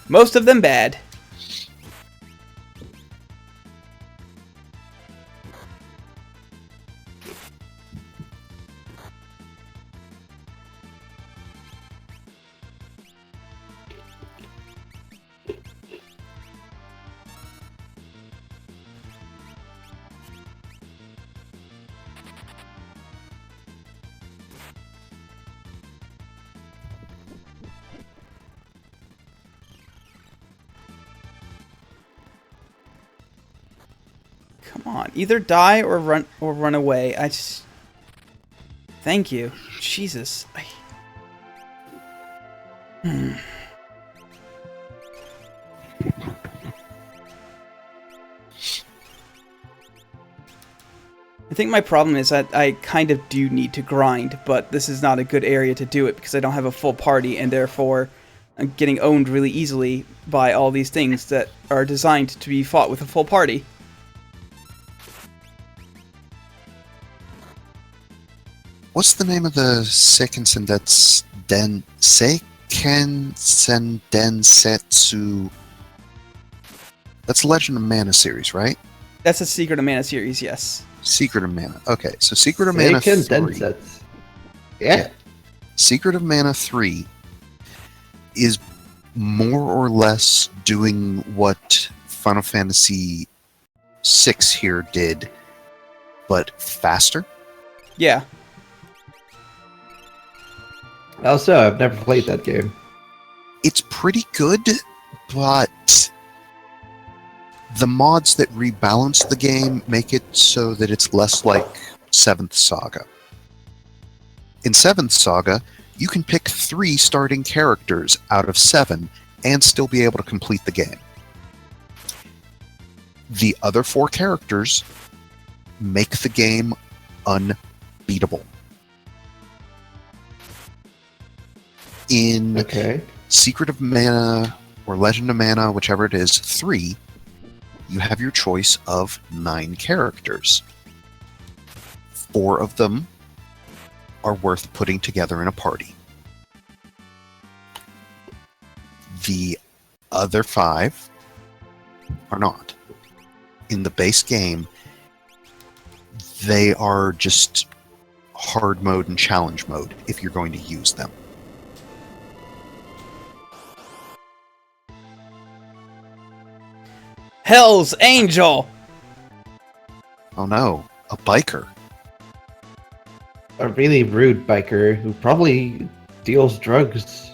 Most of them bad. Come on, either die or run away. I just... Thank you. Jesus. I think my problem is that I kind of do need to grind, but this is not a good area to do it because I don't have a full party, and therefore I'm getting owned really easily by all these things that are designed to be fought with a full party. What's the name of the Seiken Densetsu? That's Legend of Mana series, right? That's a Secret of Mana series, yes. Secret of Mana. Okay, so Secret of Mana 3. Yeah. Secret of Mana 3 is more or less doing what Final Fantasy VI here did but faster. Yeah. Also, I've never played that game. It's pretty good, but the mods that rebalance the game make it so that it's less like 7th Saga. In 7th Saga, you can pick 3 starting characters out of 7 and still be able to complete the game. The other 4 characters make the game unbeatable. In Okay. Secret of Mana or Legend of Mana, whichever it is, 3, you have your choice of 9 characters. 4 of them are worth putting together in a party. The other 5 are not. In the base game, they are just hard mode and challenge mode if you're going to use them. Hell's Angel! Oh no, a biker. A really rude biker who probably deals drugs.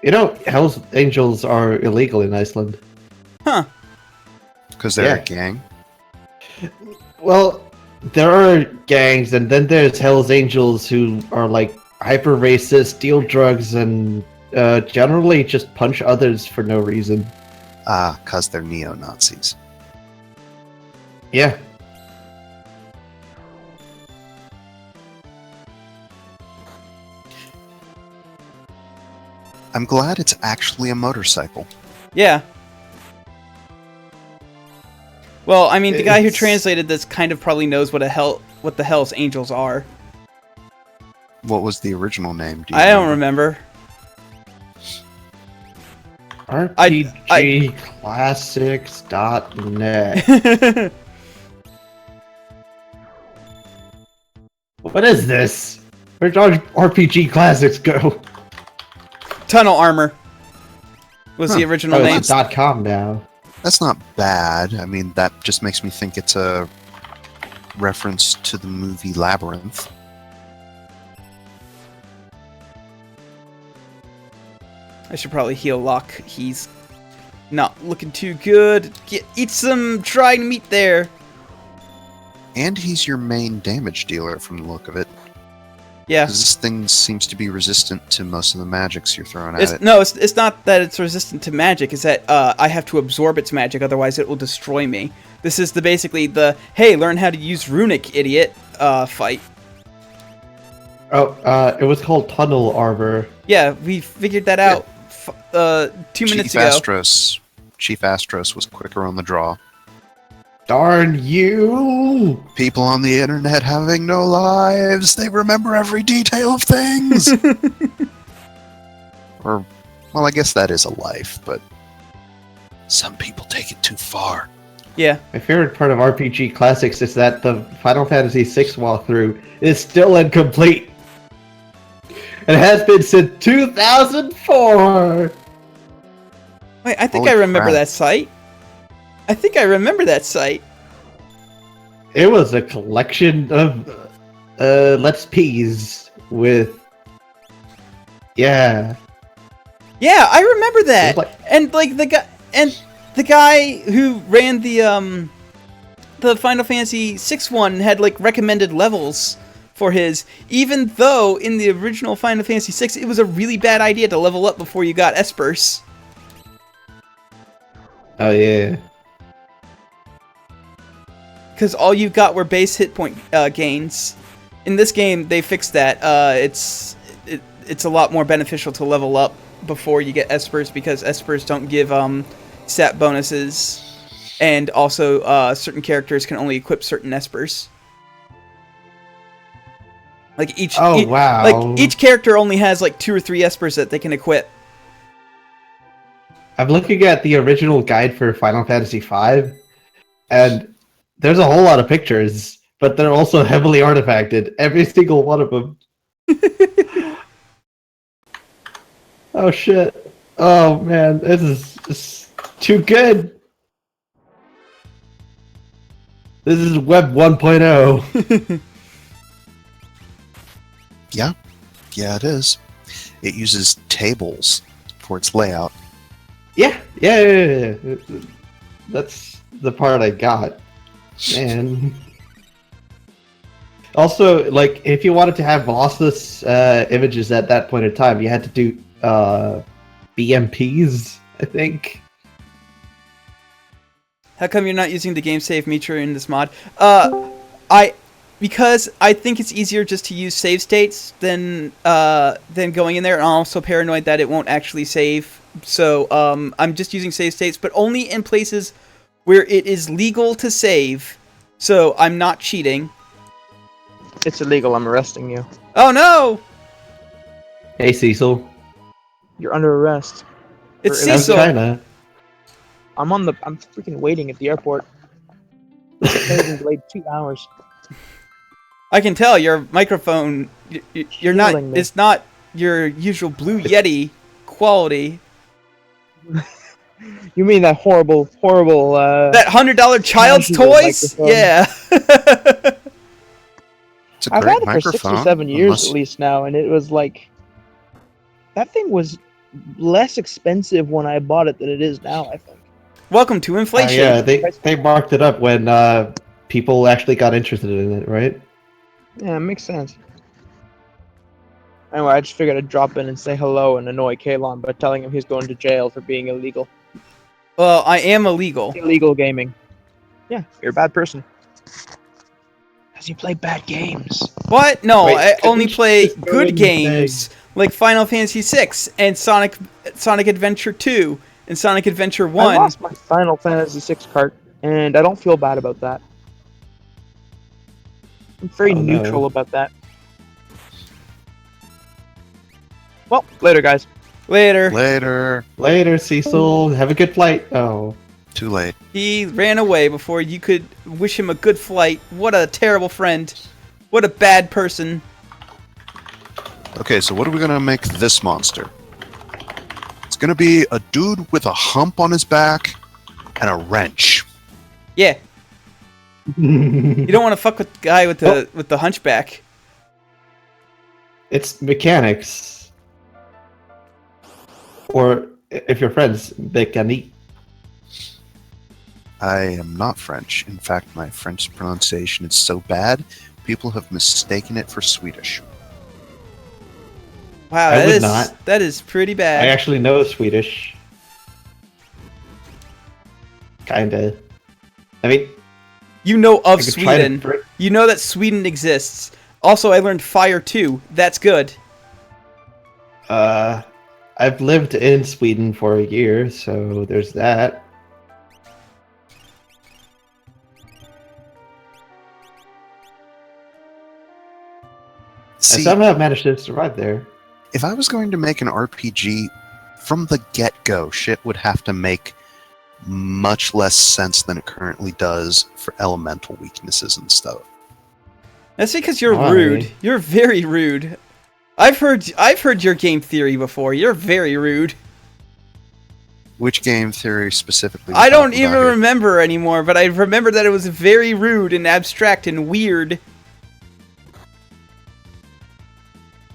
You know, Hell's Angels are illegal in Iceland. Huh. Because they're Yeah. a gang. Well, there are gangs, and then there's Hell's Angels who are like hyper racist, deal drugs, and generally just punch others for no reason. Ah, because they're neo-Nazis. Yeah. I'm glad it's actually a motorcycle. Yeah. Well, I mean, the guy who It's- translated this kind of probably knows what the Hell's Angels are. What was the original name? Do you I don't remember. RPGclassics.net. What is this? Where'd our RPG Classics go? Tunnel Armor was the original Oh, name. it's .com now. That's not bad. I mean, that just makes me think it's a reference to the movie Labyrinth. I should probably heal Locke. He's not looking too good. Eat some dried meat there. And he's your main damage dealer from the look of it. Yeah. Because this thing seems to be resistant to most of the magics you're throwing at it. No, it's not that it's resistant to magic. It's that I have to absorb its magic, otherwise it will destroy me. This is basically the, hey, learn how to use runic, idiot, fight. Oh, it was called Tunnel Armor. Yeah, we figured that out 2 minutes ago. Chief Astros was quicker on the draw. Darn you! People on the internet having no lives. They remember every detail of things. Or, well, I guess that is a life, but some people take it too far. Yeah. My favorite part of RPG Classics is that the Final Fantasy VI walkthrough is still incomplete. It has been since 2004! Wait, I think Holy I remember crap. that site. I think I remember that site. It was a collection of Let's P's with... Yeah. Yeah, I remember that. It was like- And the guy who ran the Final Fantasy VI one had like recommended levels for his, even though in the original Final Fantasy VI it was a really bad idea to level up before you got Espers. Oh, yeah. Because all you got were base hit point gains. In this game, they fixed that. It's a lot more beneficial to level up before you get Espers, because Espers don't give stat bonuses, and also certain characters can only equip certain Espers. Like Wow. like each character only has like 2 or 3 Espers that they can equip. I'm looking at the original guide for Final Fantasy V, and there's a whole lot of pictures, but they're also heavily artifacted. Every single one of them. Oh shit. Oh man, this is just too good. This is Web 1.0. Yeah, it is. It uses tables for its layout. Yeah. That's the part I got. Man. Also, like, if you wanted to have lossless images at that point in time, you had to do BMPs, I think. How come you're not using the game save meter in this mod? Because I think it's easier just to use save states than going in there. And I'm also paranoid that it won't actually save. So I'm just using save states, but only in places where it is legal to save. So I'm not cheating. It's illegal. I'm arresting you. Oh no! Hey, Cecil. You're under arrest. It's For- I'm Cecil. China. I'm freaking waiting at the airport. It's been delayed 2 hours. I can tell your microphone. You're not. Killing me. It's not your usual Blue Yeti quality. You mean that horrible That $100 child's Casual toys? microphone. Yeah. It's a I've great had it for 6 microphone. or 7 years unless- at least now, and it was like that thing was less expensive when I bought it than it is now, I think. Welcome to inflation. Yeah, they marked it up when people actually got interested in it, right? Yeah, it makes sense. Anyway, I just figured I'd drop in and say hello and annoy Kalon by telling him he's going to jail for being illegal. Well, I am illegal. Illegal gaming. Yeah, you're a bad person. Because you play bad games. What? No, Wait, I couldn't only you play just go good and games like Final Fantasy VI and Sonic Adventure 2 and Sonic Adventure I 1. lost my Final Fantasy VI cart, and I don't feel bad about that. I'm very Oh, no. neutral about that. Well, later, guys. Later. Later. Later, Cecil. Have a good flight. Oh. Too late. He ran away before you could wish him a good flight. What a terrible friend. What a bad person. Okay, so what are we gonna make this monster? It's gonna be a dude with a hump on his back and a wrench. Yeah, you don't want to fuck with the guy with the hunchback. It's mechanics. Or, if you're friends, mécanique. I am not French. In fact, my French pronunciation is so bad, people have mistaken it for Swedish. Wow, I that would is not. that is pretty I bad. actually know Swedish. Kinda. I mean, You know of I could try to Sweden. You know that Sweden exists. Also, I learned Fire 2. That's good. I've lived in Sweden for a year, so there's that. I See, somehow managed to survive there. if I was going to make an RPG from the get-go, shit would have to make much less sense than it currently does for elemental weaknesses and stuff. That's because you're Why? rude. You're very rude. I've heard your game theory before. You're very rude. Which game theory specifically? I don't talking even about here? remember anymore, but I remember that it was very rude and abstract and weird.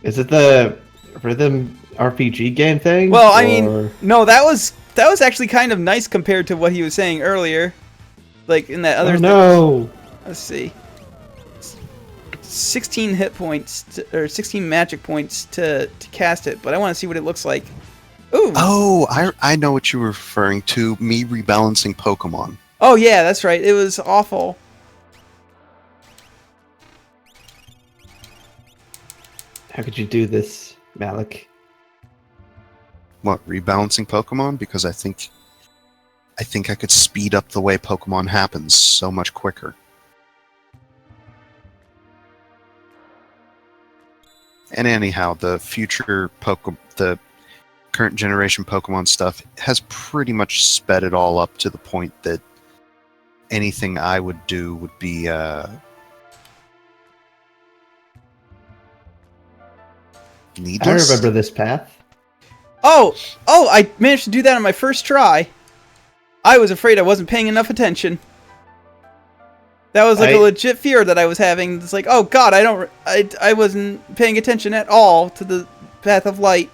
Is it the rhythm RPG game thing? Well, I or- mean, no, that was actually kind of nice compared to what he was saying earlier. Like in that other Oh no! Let's see. 16 hit points or 16 magic points to cast it, but I want to see what it looks like. Ooh. Oh, I know what you were referring to. Me rebalancing Pokemon. Oh yeah, that's right. It was awful. How could you do this, Malik? What, rebalancing Pokemon? Because I think I could speed up the way Pokemon happens so much quicker. And anyhow, the current generation Pokemon stuff has pretty much sped it all up to the point that anything I would do would be needless. I remember this path. Oh, I managed to do that on my first try. I was afraid I wasn't paying enough attention. That was like a legit fear that I was having. It's like, oh god, I wasn't paying attention at all to the path of light.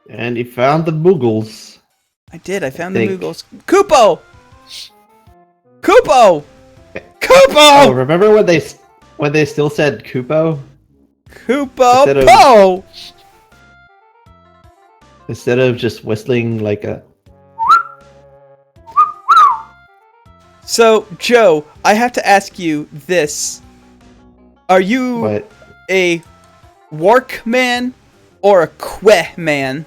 And you found the Moogles. I did. I found think. the Moogles. Kupo! Oh, Kupo! remember when they still said Kupo? Kupo! Instead of- Po! Instead of just whistling like a... So, Joe, I have to ask you this. Are you What? a Wark man or a Que man?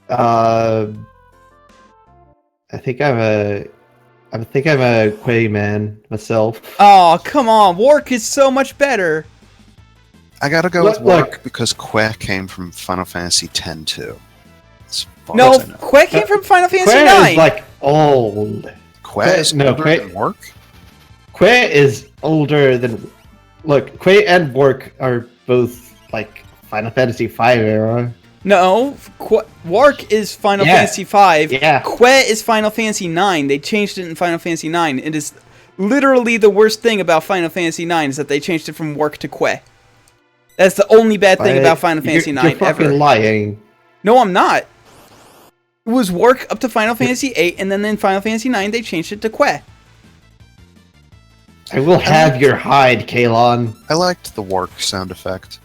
I think I'm a Quay man myself. Oh, come on. Wark is so much better. I gotta go Look, with Wark look. because Que came from Final Fantasy X too. As far No, as I know. Que came from Final Fantasy Quay IX. is like old. Que is no, older Que- than Wark? Quay is older than... Look, Quay and Wark are both like Final Fantasy V era. No, Wark is Final Yeah. Fantasy V. Yeah. Que is Final Fantasy IX. They changed it in Final Fantasy IX. It is literally the worst thing about Final Fantasy IX is that they changed it from Wark to Que. That's the only bad thing about Final Fantasy You're IX fucking ever. lying. No, I'm not. It was Wark up to Final Fantasy VIII, and then in Final Fantasy IX they changed it to Que. I will have your hide, Kalon. I liked the Wark sound effect.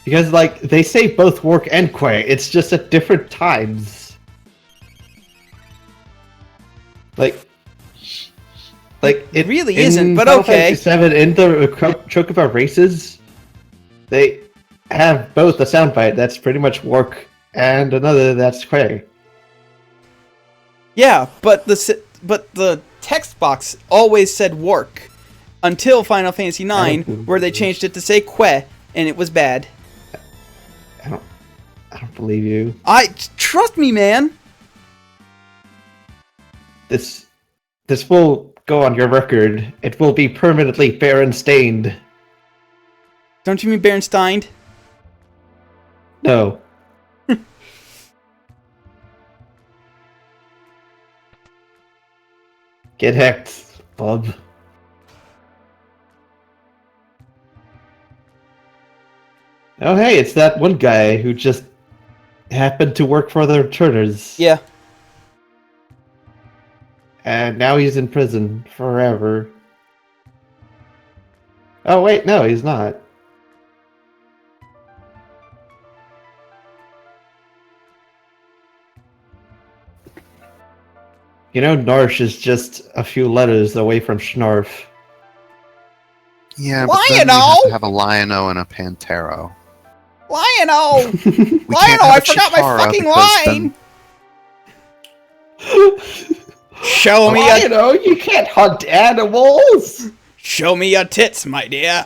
Because, like, they say both Wark and Quay. It's just at different times. Like It really in isn't, but Final okay. Fantasy VII, in the Chocobo races, they have both a soundbite that's pretty much Wark and another that's Quay. Yeah, but the text box always said Wark until Final Fantasy IX, where they changed it to say Que, and it was bad. I don't believe you. Trust me, man. This will go on your record. It will be permanently Baron stained. Don't you mean Berenstain? No. Get hacked, bub. Oh hey, it's that one guy who just happened to work for the returners. Yeah. And now he's in prison forever. Oh wait, no, he's not. You know, Narsh is just a few letters away from Schnarf. Yeah, but then we have to have a Lion-O and a Pantero. Lion-O! We can't have I a forgot my Chitara fucking because line! then- Show me You know, you can't hunt animals! Show me your tits, my dear.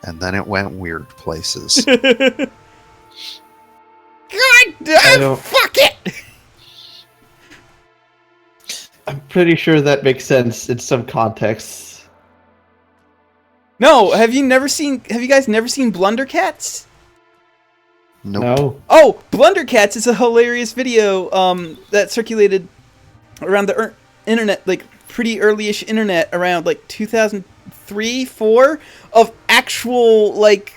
And then it went weird places. God damn, don't- fuck it! I'm pretty sure that makes sense in some contexts. No, have you guys never seen Blundercats? Nope. No? Oh, Blundercats is a hilarious video that circulated around the internet, like pretty early-ish internet, around like 2003, 4 of actual like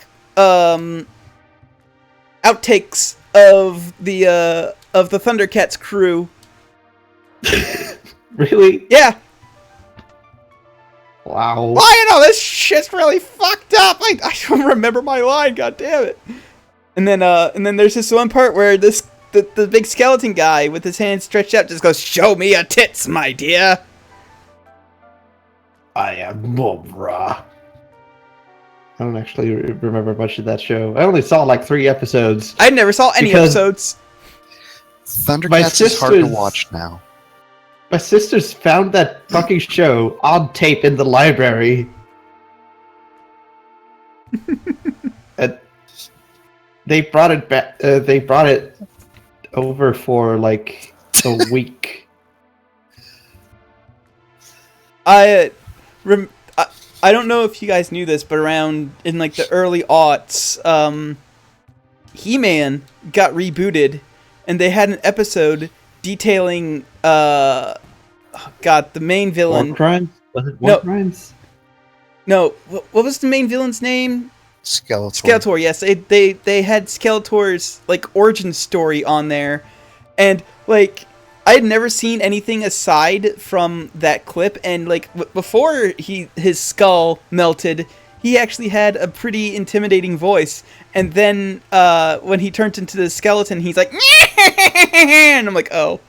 outtakes of the Thundercats crew. Really? Yeah. Wow. Well, you know, this shit's really fucked up. I don't remember my line. God damn it. And then there's this one part where the big skeleton guy with his hands stretched out just goes, "Show me your tits, my dear." I am Mumra. I don't actually remember much of that show. I only saw like 3 episodes. I never saw any Because- episodes. Thundercats is hard to sisters- watch now. My sisters found that fucking show on tape in the library. And they brought it back. They brought it over for like a week. I don't know if you guys knew this, but around in like the early aughts, He-Man got rebooted, and they had an episode detailing God, the main War villain. crimes? Was it No. war crimes? No, what was the main villain's name? Skeletor. Skeletor. Yes, they had Skeletor's like origin story on there, and like I had never seen anything aside from that clip, and like before his skull melted, he actually had a pretty intimidating voice, and then when he turned into the skeleton, he's like, and I'm like, oh,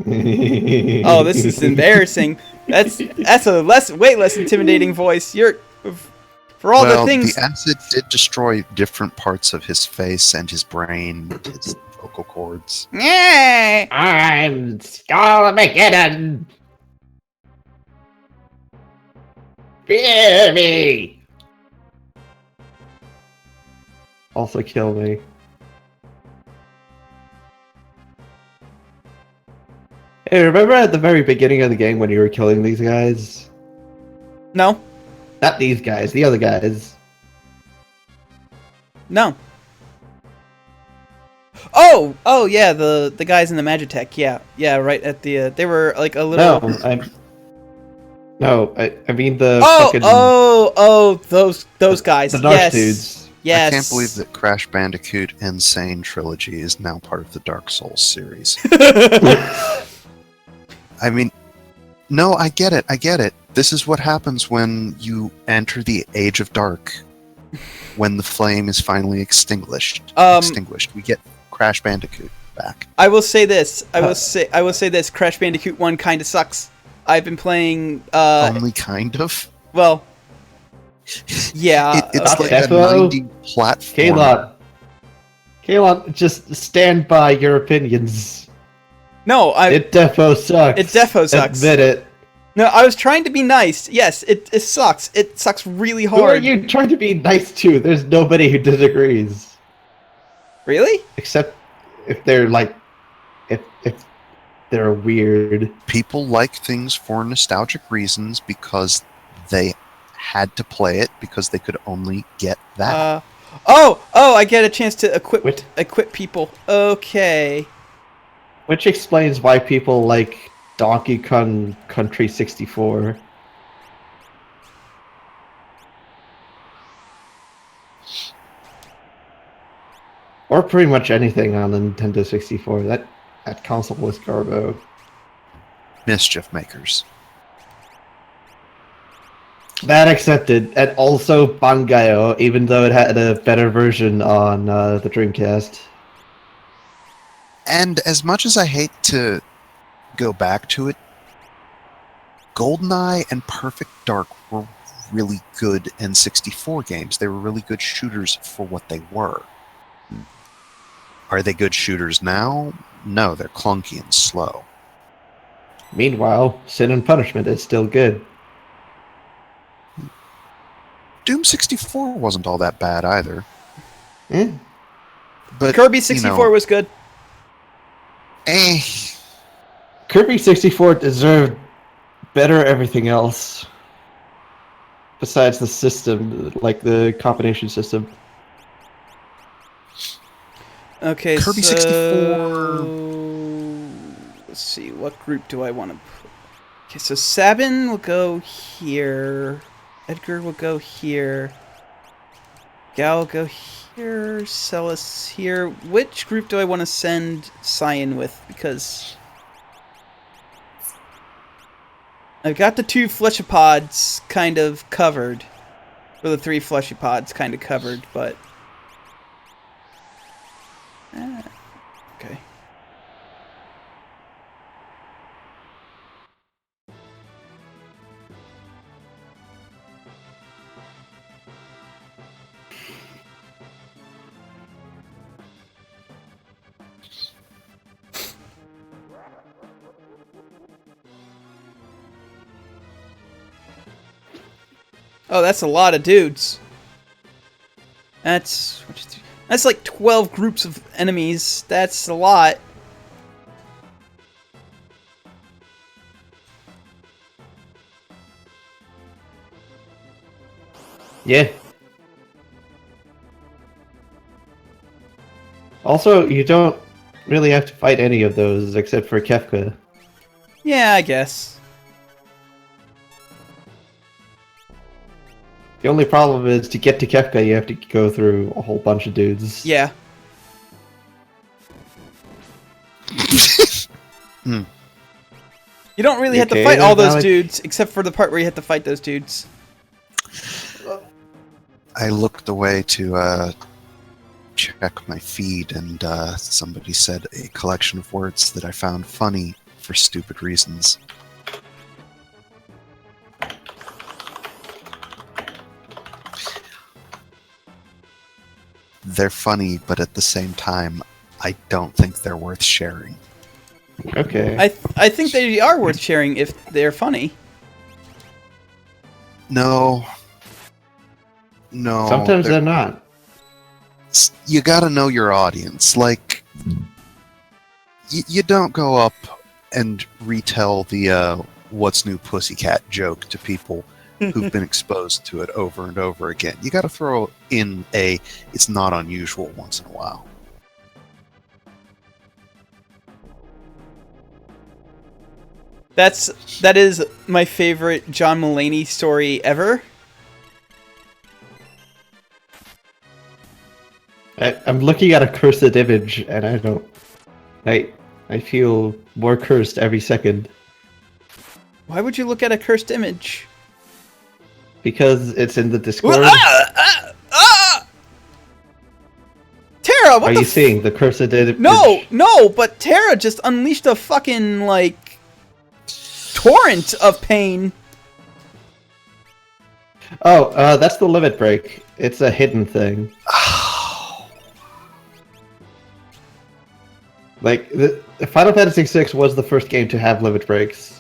this is embarrassing. That's a way less intimidating voice. You're for all the things. The acid did destroy different parts of his face and his brain, his vocal cords. I'm Skullmageddon! Fear me! Also kill me. Hey, remember at the very beginning of the game when you were killing these guys? No, Not these guys, the other guys. no. Oh yeah, the guys in the Magitech. Yeah, right at the they were like a little. I mean the Oh, fucking those guys. the Narsh Yes, dudes. yes. I can't believe that Crash Bandicoot Insane Trilogy is now part of the Dark Souls series. I mean, no, I get it. This is what happens when you enter the Age of Dark. When the flame is finally extinguished. We get Crash Bandicoot back. I will say this. I will say this. Crash Bandicoot 1 kind of sucks. I've been playing. Only kind of. Well. Yeah. It's like a Defo? 90 platform. Kalon, just stand by your opinions. No, It defo sucks. It defo sucks. Admit it. No, I was trying to be nice. Yes, it sucks. It sucks really Who are hard. you trying to be nice to? There's nobody who disagrees. Really? Except if they're like, if they're weird. People like things for nostalgic reasons because they had to play it because they could only get that. I get a chance to equip people. Okay. Which explains why people like Donkey Kong Country 64. Or pretty much anything on the Nintendo 64. That console was garbo. Mischief makers. That accepted. And also Bangayo, even though it had a better version on the Dreamcast. And as much as I hate to go back to it, GoldenEye and Perfect Dark were really good N64 games. They were really good shooters for what they were. Are they good shooters now? No, they're clunky and slow. Meanwhile, Sin and Punishment is still good. Doom 64 wasn't all that bad either. Eh? But Kirby 64 was good. Kirby 64 deserved better everything else. Besides the system, like the combination system. Okay, Kirby so 64. Let's see, what group do I want to put? Okay, so Sabin will go here. Edgar will go here. Gal will go here. Celis here. Which group do I want to send Cyan with? Because I've got the 2 fleshopods kind of covered. Or the 3 fleshopods kind of covered, but okay. Oh, that's a lot of dudes. That's like 12 groups of enemies. That's a lot. Yeah. Also, you don't really have to fight any of those except for Kefka. Yeah, I guess. The only problem is to get to Kefka, you have to go through a whole bunch of dudes. Yeah. You don't really have to Okay, fight all then, those Alec. dudes, except for the part where you have to fight those dudes. I looked away to check my feed, and somebody said a collection of words that I found funny for stupid reasons. They're funny, but at the same time, I don't think they're worth sharing. Okay. I think they are worth sharing if they're funny. No. No. Sometimes they're- they're not. you gotta know your audience. Like, you don't go up and retell the "What's New Pussycat" joke to people who've been exposed to it over and over again. You gotta throw in a "it's not unusual" once in a while. That is my favorite John Mulaney story ever. I'm looking at a cursed image, and I don't. I feel more cursed every second Why would you look at a cursed image? because it's in the Discord. Tara, what Are the you seeing the cursed image? No, but Tara just unleashed a fucking, like, torrent of pain. Oh, that's the limit break. It's a hidden thing. Like, Final Fantasy VI was the first game to have limit breaks.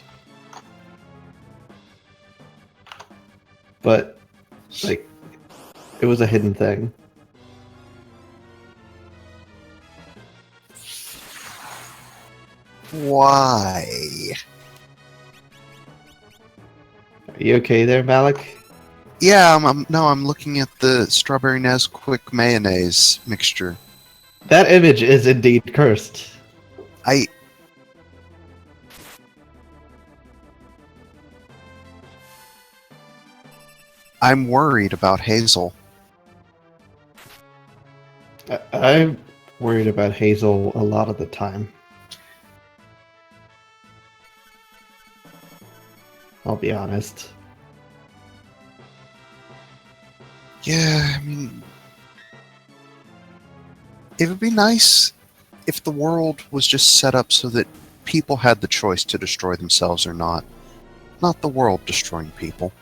But, like, it was a hidden thing. Why? Are you okay there, Malik? Yeah, I'm looking at the strawberry Nesquik mayonnaise mixture. That image is indeed cursed. I'm worried about Hazel. I'm worried about Hazel a lot of the time. I'll be honest. Yeah, I mean, it would be nice if the world was just set up so that people had the choice to destroy themselves or not. Not the world destroying people.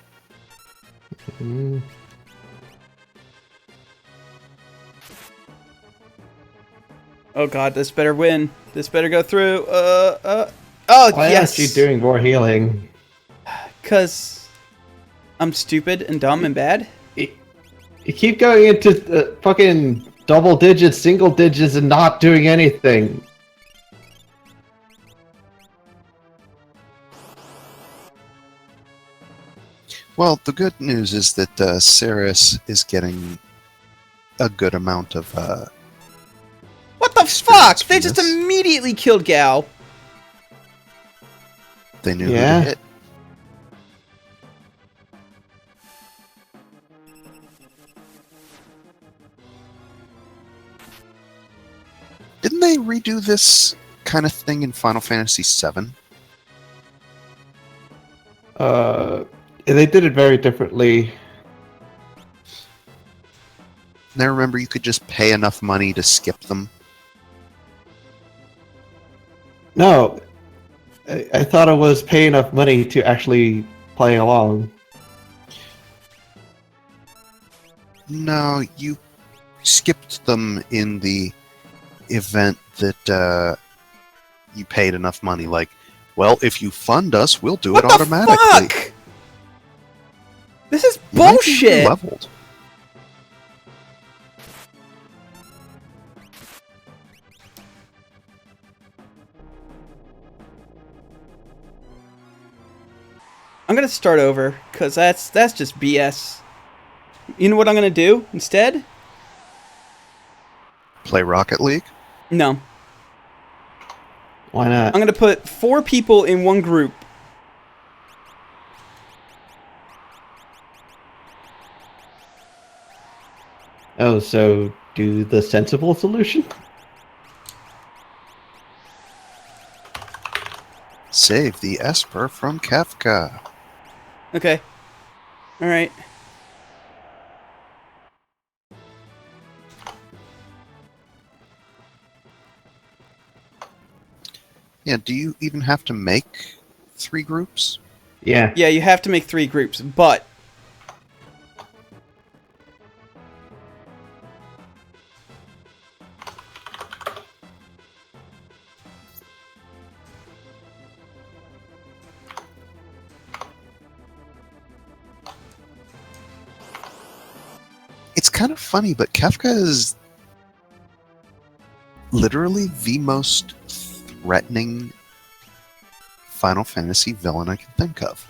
Mm. Oh god, this better win. This better go through. Oh, Why yes! aren't you doing more healing? Because I'm stupid and dumb and bad. You keep going into fucking double digits, single digits, and not doing anything. Well, the good news is that Ceres is getting a good amount of. What the Experience fuck? They from just this. immediately killed Gal. They knew Yeah. who to hit. Didn't they redo this kind of thing in Final Fantasy VII? They did it very differently. And I remember you could just pay enough money to skip them. No, I thought it was pay enough money to actually play along. No, you skipped them in the event that you paid enough money. Like, well, if you fund us, we'll do What it the automatically. fuck? This is You might be bullshit. leveled. I'm gonna start over, cause that's just BS. You know what I'm gonna do instead? Play Rocket League. No. Why not? I'm gonna put 4 people in one group. Oh, so do the sensible solution? Save the Esper from Kefka. Okay. Alright. Yeah, do you even have to make 3 groups? Yeah. Yeah, you have to make 3 groups, but It's kind of funny, but Kefka is literally the most threatening Final Fantasy villain I can think of.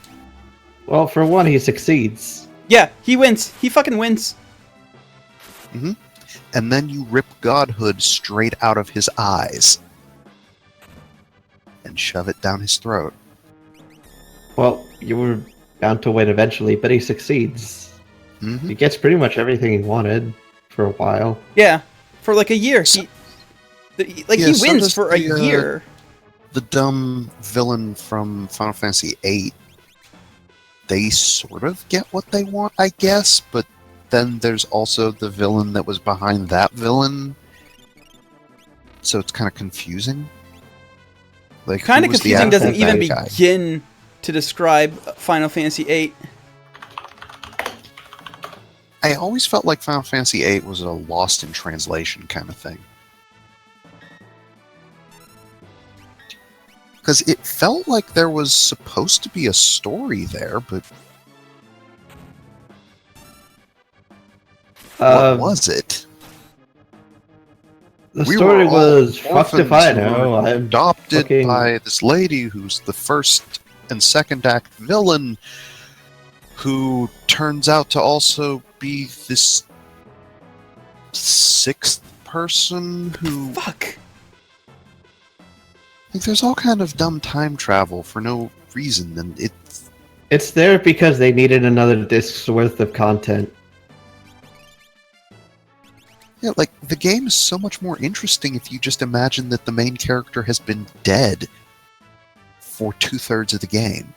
Well, for one, he succeeds. yeah, he wins. He fucking wins. And then you rip Godhood straight out of his eyes and shove it down his throat. Well, you were bound to win eventually, but he succeeds. Hmm. He gets pretty much everything he wanted for a while. Yeah, for like a year. So- He Yeah, he so wins does for a the, year. The dumb villain from Final Fantasy VIII, they sort of get what they want, I guess, but then there's also the villain that was behind that villain, so it's kind of confusing. Like, who Kind of was the confusing doesn't actual even bad guy? begin to describe Final Fantasy VIII. I always felt like Final Fantasy VIII was a lost in translation kind of thing. Because it felt like there was supposed to be a story there, but what was it? The We story were all was fucked if I orphans who know. were I'm adopted fucking- by this lady who's the first and second act villain, who turns out to also be this 6th person who... Fuck. Like, there's all kind of dumb time travel for no reason, and It's there because they needed another disc's worth of content. yeah, like, the game is so much more interesting if you just imagine that the main character has been dead for 2/3 of the game.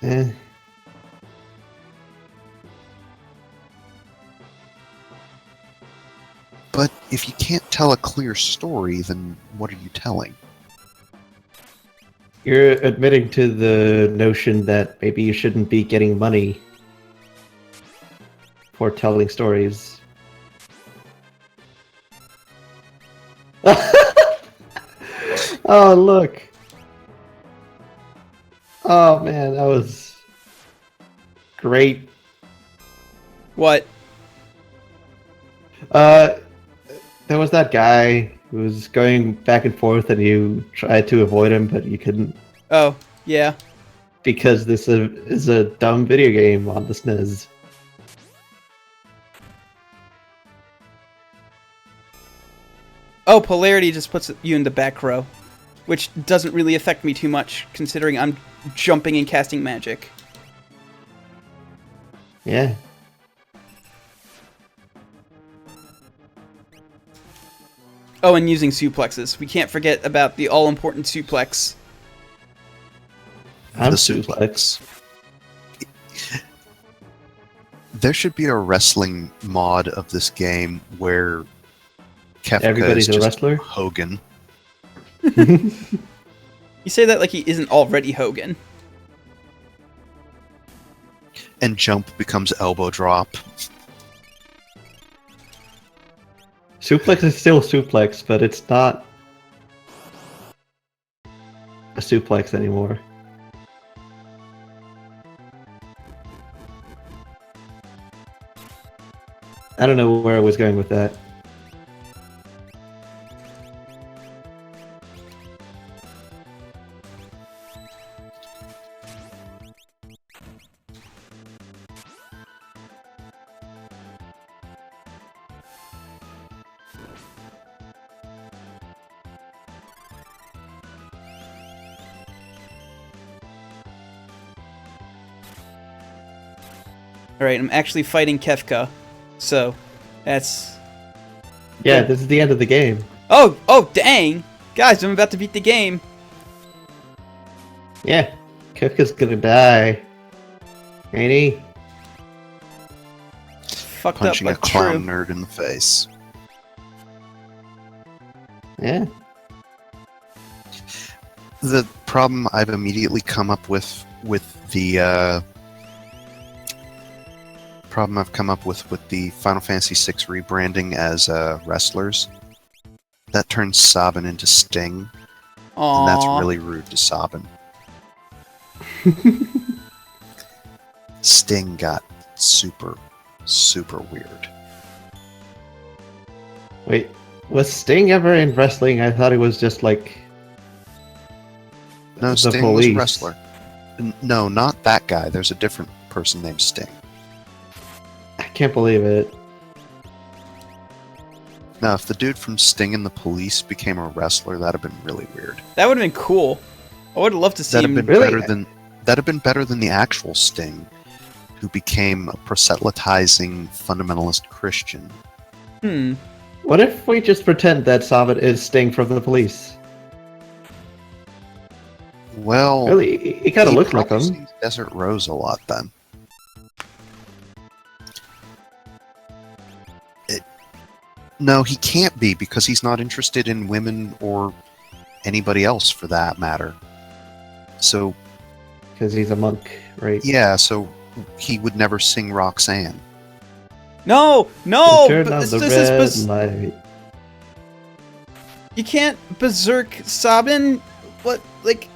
Eh. But if you can't tell a clear story, then what are you telling? You're admitting to the notion that maybe you shouldn't be getting money for telling stories. Oh, look. Oh, man, that was great. What? There was that guy who was going back and forth and you tried to avoid him, but you couldn't Oh, yeah. because this is a dumb video game on the SNES. Oh, polarity just puts you in the back row, which doesn't really affect me too much, considering I'm jumping and casting magic. Yeah. Oh, and using suplexes. We can't forget about the all-important suplex. I'm The suplex. There should be a wrestling mod of this game where Kefka Everybody's is a just wrestler? Hogan. You say that like he isn't already Hogan. And jump becomes elbow drop. Suplex is still suplex, but it's not a suplex anymore. I don't know where I was going with that. Alright, I'm actually fighting Kefka. So, that's... Yeah, this is the end of the game. Oh, dang! Guys, I'm about to beat the game. Yeah, Kefka's gonna die. Ain't he? Fucked Punching a up, but clown true. nerd in the face. Yeah. The problem I've immediately come up with the problem I've come up with the Final Fantasy VI rebranding as wrestlers, that turns Sabin into Sting, Aww. and that's really rude to Sabin. Sting got super weird. Wait, was Sting ever in wrestling? I thought it was just like No, the Sting police. was a wrestler. No, not that guy. There's a different person named Sting. I can't believe it. Now, if the dude from Sting and the Police became a wrestler, that'd have been really weird. That would have been cool. I would have loved to see That'd him... have been Really? better than the actual Sting, who became a proselytizing fundamentalist Christian. What if we just pretend that Sabin is Sting from the police? Well, Really, he kind of he looks like probably him. sings Desert Rose a lot then. No, he can't be because he's not interested in women or anybody else for that matter. So, Because he's a monk, right? yeah, so he would never sing Roxanne. No! Turn But on this the is red light. You can't berserk Sabin? What, like,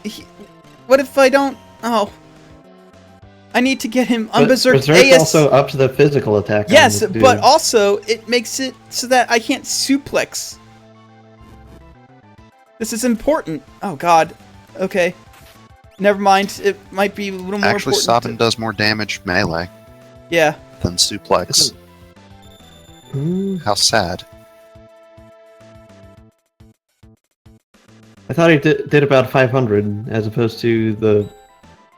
what if I don't... Oh. I need to get him But unberserked Berserk AS... also ups the physical attack. on Yes, the dude. but also, it makes it so that I can't suplex. This is important. Oh, God. Okay. Never mind. It might be a little more Actually, important. Sabin does more damage melee Yeah. than suplex. Hmm, How sad. I thought he did about 500 as opposed to the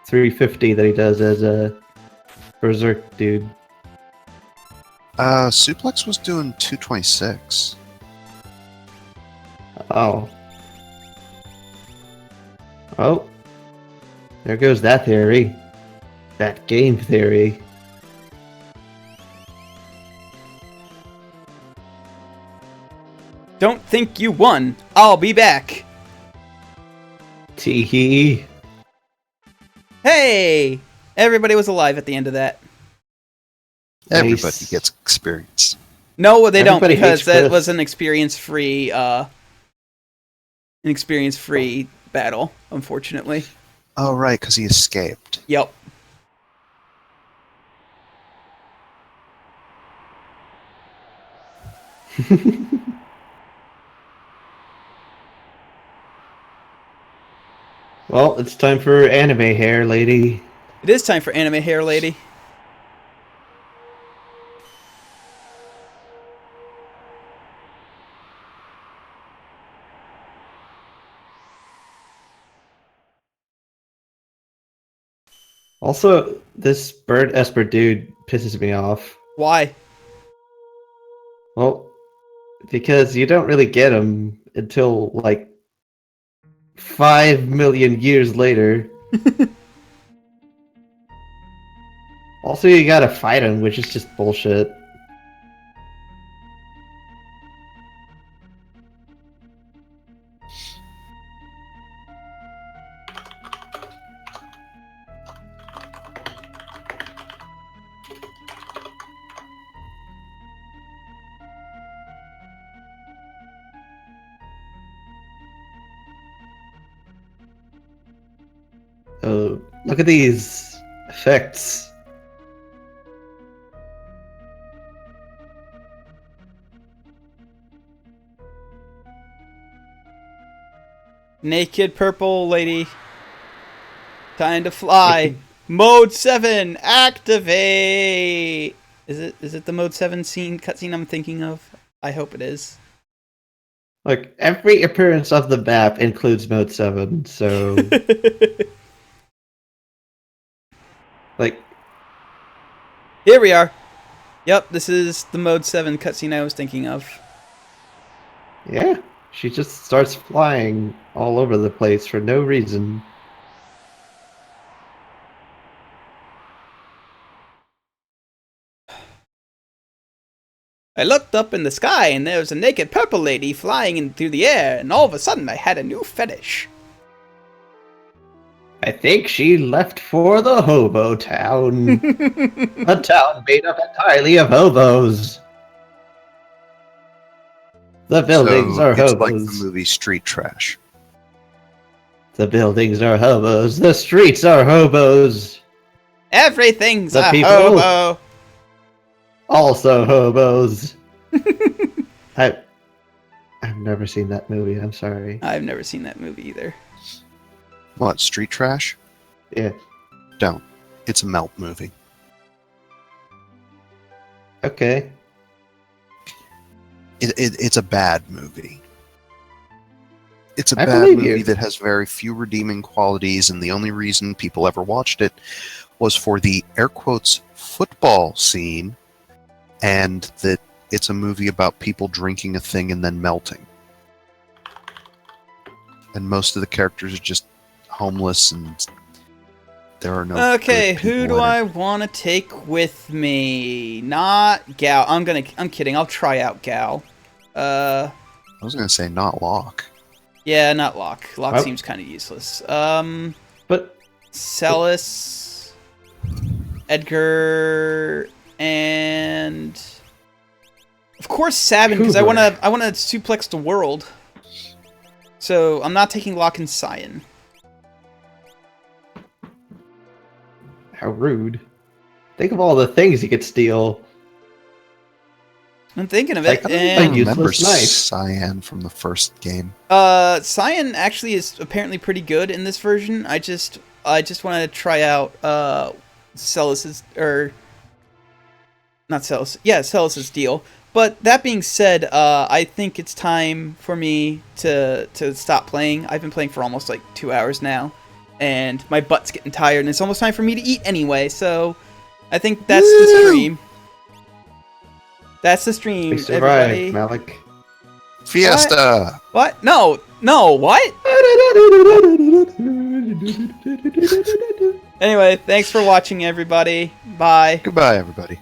350 that he does as a Berserk dude. Suplex was doing 226. Oh. Oh. There goes that theory. That game theory. Don't think you won. I'll be back. Tee. Hey! Everybody was alive at the end of that. Everybody Nice. gets experience. No, they don't, Everybody because hates that Chris. was an experience-free battle, unfortunately. Oh, right, because he escaped. Yep. Well, it's time for anime hair, lady. It is time for Anime Hair Lady. Also, this Bird Esper dude pisses me off. Why? Well, because you don't really get him until like 5 million years later. Also, you gotta fight him, which is just bullshit. Oh, look at these effects. Naked purple lady. Time to fly. Mode 7, activate! Is it the Mode 7 cutscene I'm thinking of? I hope it is. Like, every appearance of the map includes Mode 7, so... like... Here we are. Yep, this is the Mode 7 cutscene I was thinking of. Yeah, she just starts flying all over the place for no reason. I looked up in the sky and there was a naked purple lady flying in through the air, and all of a sudden I had a new fetish. I think she left for the hobo town. A town made up entirely of hobos. The buildings So are it's hobos. like the movie Street Trash. The buildings are hobos. The streets are hobos. Everything's The a people- hobo. Also hobos. I've never seen that movie. I'm sorry. I've never seen that movie either. What, Street Trash? Yeah. Don't. It's a melt movie. Okay. It's a bad movie. It's a I bad believe movie you. that has very few redeeming qualities, and the only reason people ever watched it was for the air quotes football scene, and that it's a movie about people drinking a thing and then melting. And most of the characters are just homeless, and there are no. Okay, good who people do in it. I want to take with me? Not Gal. I'm kidding. I'll try out Gal. I was gonna say not Locke. Yeah, not Locke. Locke Well- seems kind of useless. But Celis, Edgar, and of course Sabin, because I Hoover. wanna suplex the world. So I'm not taking Locke and Cyan. how rude. Think of all the things you could steal. I'm thinking of Like, it, I and useless remember knife. Cyan from the first game. Cyan actually is apparently pretty good in this version. I just wanted to try out Celis's, or not Celis. Yeah, Celis's deal. But that being said, I think it's time for me to stop playing. I've been playing for almost like 2 hours now, and my butt's getting tired, and it's almost time for me to eat anyway. So I think that's the stream. That's the stream, We survived, everybody. Malik. Fiesta! What? No, what? Anyway, thanks for watching, everybody. Bye. Goodbye, everybody.